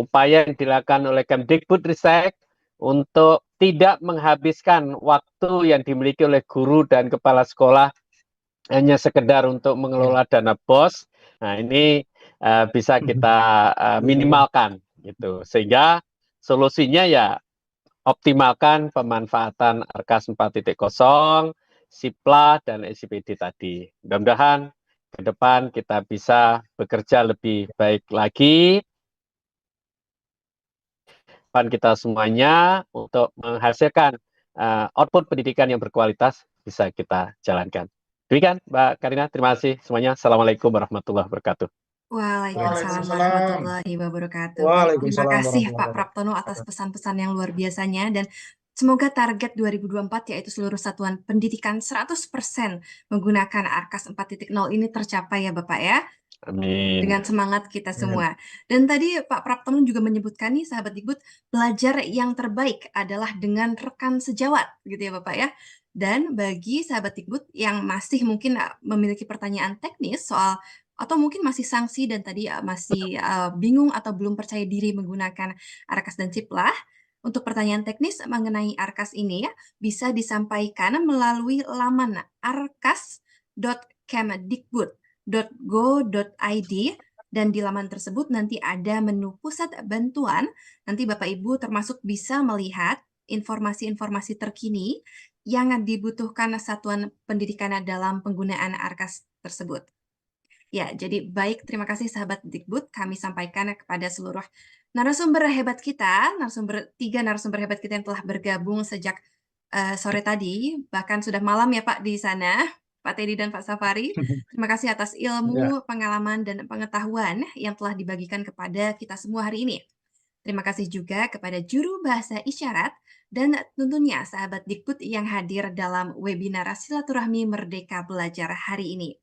upaya yang dilakukan oleh Kemdikbudristek untuk tidak menghabiskan waktu yang dimiliki oleh guru dan kepala sekolah hanya sekedar untuk mengelola dana BOS. Nah, ini bisa kita minimalkan gitu. Sehingga solusinya ya optimalkan pemanfaatan Arkas 4.0, SIPLA dan SIPD tadi. Mudah-mudahan ke depan kita bisa bekerja lebih baik lagi. Kita semuanya untuk menghasilkan output pendidikan yang berkualitas bisa kita jalankan. Demikian Mbak Karina, terima kasih semuanya. Assalamualaikum warahmatullahi wabarakatuh. Waalaikumsalam warahmatullahi wabarakatuh. Terima kasih Pak Praptono atas pesan-pesan yang luar biasanya, dan semoga target 2024 yaitu seluruh satuan pendidikan 100% menggunakan Arkas 4.0 ini tercapai ya Bapak ya. Amin. Dengan semangat kita semua. Dan tadi Pak Praptono juga menyebutkan nih sahabat Dikbud, belajar yang terbaik adalah dengan rekan sejawat gitu ya Bapak ya. Dan bagi sahabat Dikbud yang masih mungkin memiliki pertanyaan teknis soal atau mungkin masih sanksi dan tadi masih bingung atau belum percaya diri menggunakan Arkas dan SIPLA, untuk pertanyaan teknis mengenai Arkas ini ya bisa disampaikan melalui laman arkas.kemdikbud.go.id, dan di laman tersebut nanti ada menu pusat bantuan. Nanti Bapak Ibu termasuk bisa melihat informasi-informasi terkini yang dibutuhkan satuan pendidikan dalam penggunaan Arkas tersebut. Ya, jadi baik, terima kasih sahabat Dikbud, kami sampaikan kepada seluruh narasumber hebat kita, tiga narasumber hebat kita yang telah bergabung sejak sore tadi, bahkan sudah malam ya Pak di sana, Pak Teddy dan Pak Safari. Terima kasih atas ilmu, pengalaman, dan pengetahuan yang telah dibagikan kepada kita semua hari ini. Terima kasih juga kepada juru bahasa isyarat dan tentunya sahabat Dikbud yang hadir dalam webinar Silaturahmi Merdeka Belajar hari ini.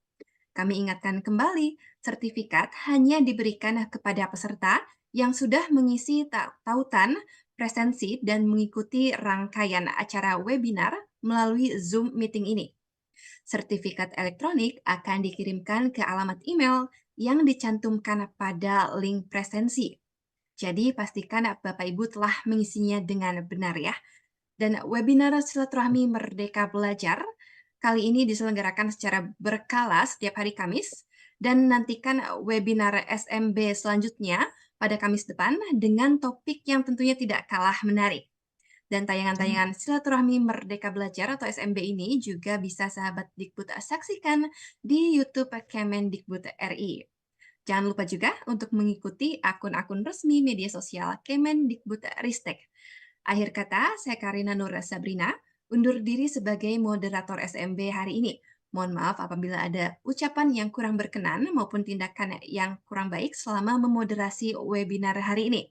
Kami ingatkan kembali, sertifikat hanya diberikan kepada peserta yang sudah mengisi tautan, presensi, dan mengikuti rangkaian acara webinar melalui Zoom meeting ini. Sertifikat elektronik akan dikirimkan ke alamat email yang dicantumkan pada link presensi. Jadi pastikan Bapak Ibu telah mengisinya dengan benar ya. Dan webinar Silaturahmi Merdeka Belajar kali ini diselenggarakan secara berkala setiap hari Kamis, dan nantikan webinar SMB selanjutnya pada Kamis depan dengan topik yang tentunya tidak kalah menarik. Dan tayangan-tayangan Silaturahmi Merdeka Belajar atau SMB ini juga bisa sahabat Dikbud saksikan di YouTube Kemendikbud RI. Jangan lupa juga untuk mengikuti akun-akun resmi media sosial Kemendikbudristek. Akhir kata, saya Karina Nur Sabrina, undur diri sebagai moderator SMB hari ini. Mohon maaf apabila ada ucapan yang kurang berkenan maupun tindakan yang kurang baik selama memoderasi webinar hari ini.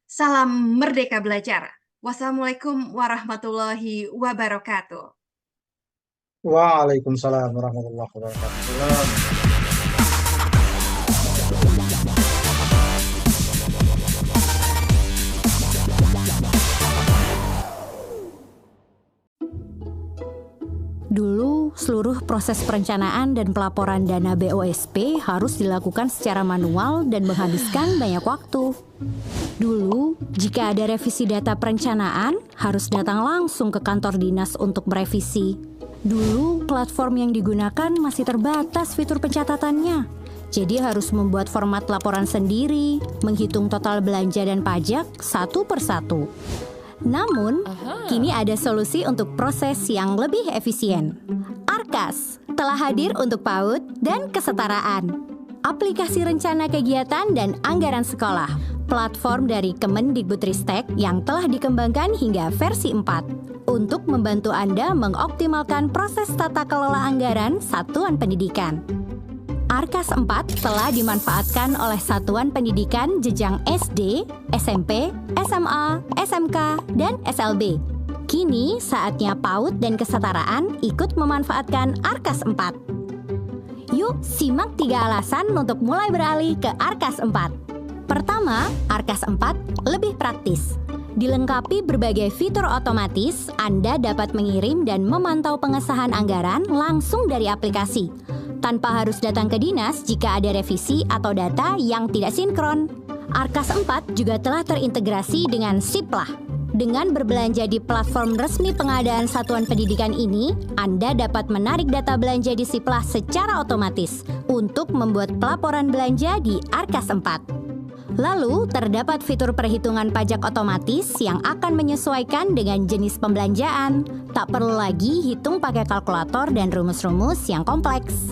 Salam Merdeka Belajar. Wassalamualaikum warahmatullahi wabarakatuh. Waalaikumsalam warahmatullahi wabarakatuh. Dulu, seluruh proses perencanaan dan pelaporan dana BOSP harus dilakukan secara manual dan menghabiskan banyak waktu. Dulu, jika ada revisi data perencanaan, harus datang langsung ke kantor dinas untuk merevisi. Dulu, platform yang digunakan masih terbatas fitur pencatatannya. Jadi harus membuat format laporan sendiri, menghitung total belanja dan pajak satu persatu. Namun, kini ada solusi untuk proses yang lebih efisien. Arkas telah hadir untuk PAUD dan kesetaraan. Aplikasi rencana kegiatan dan anggaran sekolah. Platform dari Kemendikbudristek yang telah dikembangkan hingga versi 4. untuk membantu Anda mengoptimalkan proses tata kelola anggaran satuan pendidikan. Arkas 4 telah dimanfaatkan oleh satuan pendidikan jenjang SD, SMP, SMA, SMK, dan SLB. Kini saatnya PAUD dan kesetaraan ikut memanfaatkan Arkas 4. Yuk simak 3 alasan untuk mulai beralih ke Arkas 4. Pertama, Arkas 4 lebih praktis. Dilengkapi berbagai fitur otomatis, Anda dapat mengirim dan memantau pengesahan anggaran langsung dari aplikasi, tanpa harus datang ke dinas jika ada revisi atau data yang tidak sinkron. Arkas 4 juga telah terintegrasi dengan Siplah. Dengan berbelanja di platform resmi pengadaan satuan pendidikan ini, Anda dapat menarik data belanja di Siplah secara otomatis untuk membuat pelaporan belanja di Arkas 4. Lalu, terdapat fitur perhitungan pajak otomatis yang akan menyesuaikan dengan jenis pembelanjaan. Tak perlu lagi hitung pakai kalkulator dan rumus-rumus yang kompleks.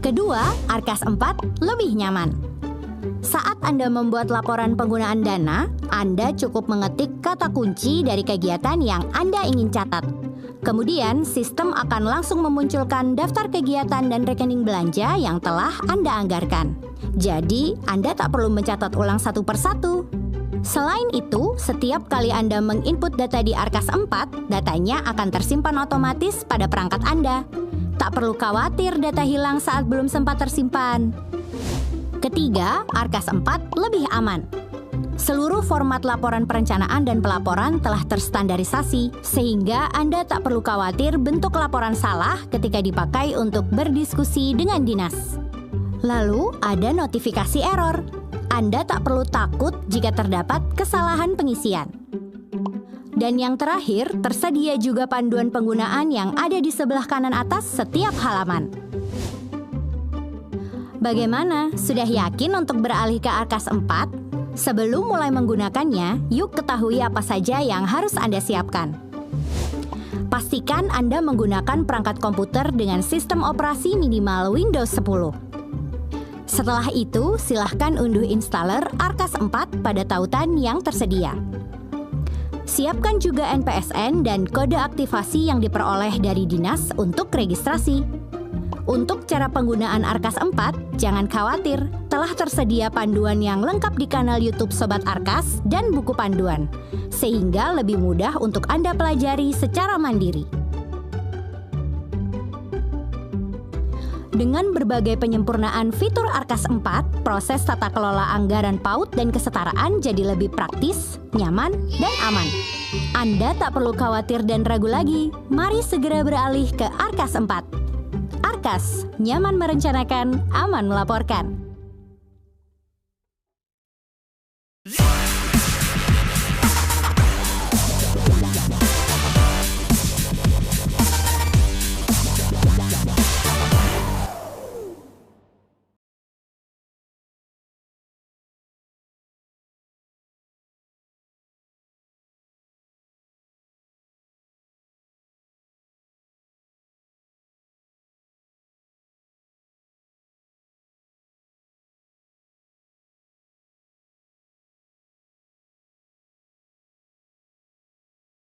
Kedua, Arkas 4 lebih nyaman. Saat Anda membuat laporan penggunaan dana, Anda cukup mengetik kata kunci dari kegiatan yang Anda ingin catat. Kemudian, sistem akan langsung memunculkan daftar kegiatan dan rekening belanja yang telah Anda anggarkan. Jadi, Anda tak perlu mencatat ulang satu persatu. Selain itu, setiap kali Anda menginput data di Arkas 4, datanya akan tersimpan otomatis pada perangkat Anda. Tak perlu khawatir data hilang saat belum sempat tersimpan. Ketiga, Arkas 4 lebih aman. Seluruh format laporan perencanaan dan pelaporan telah terstandarisasi, sehingga Anda tak perlu khawatir bentuk laporan salah ketika dipakai untuk berdiskusi dengan dinas. Lalu, ada notifikasi error. Anda tak perlu takut jika terdapat kesalahan pengisian. Dan yang terakhir, tersedia juga panduan penggunaan yang ada di sebelah kanan atas setiap halaman. Bagaimana? Sudah yakin untuk beralih ke Arkas 4? Sebelum mulai menggunakannya, yuk ketahui apa saja yang harus Anda siapkan. Pastikan Anda menggunakan perangkat komputer dengan sistem operasi minimal Windows 10. Setelah itu, silahkan unduh installer Arkas 4 pada tautan yang tersedia. Siapkan juga NPSN dan kode aktivasi yang diperoleh dari dinas untuk registrasi. Untuk cara penggunaan Arkas 4, jangan khawatir, telah tersedia panduan yang lengkap di kanal YouTube Sobat Arkas dan buku panduan, sehingga lebih mudah untuk Anda pelajari secara mandiri. Dengan berbagai penyempurnaan fitur Arkas 4, proses tata kelola anggaran PAUD dan kesetaraan jadi lebih praktis, nyaman, dan aman. Anda tak perlu khawatir dan ragu lagi. Mari segera beralih ke Arkas 4. Arkas, nyaman merencanakan, aman melaporkan.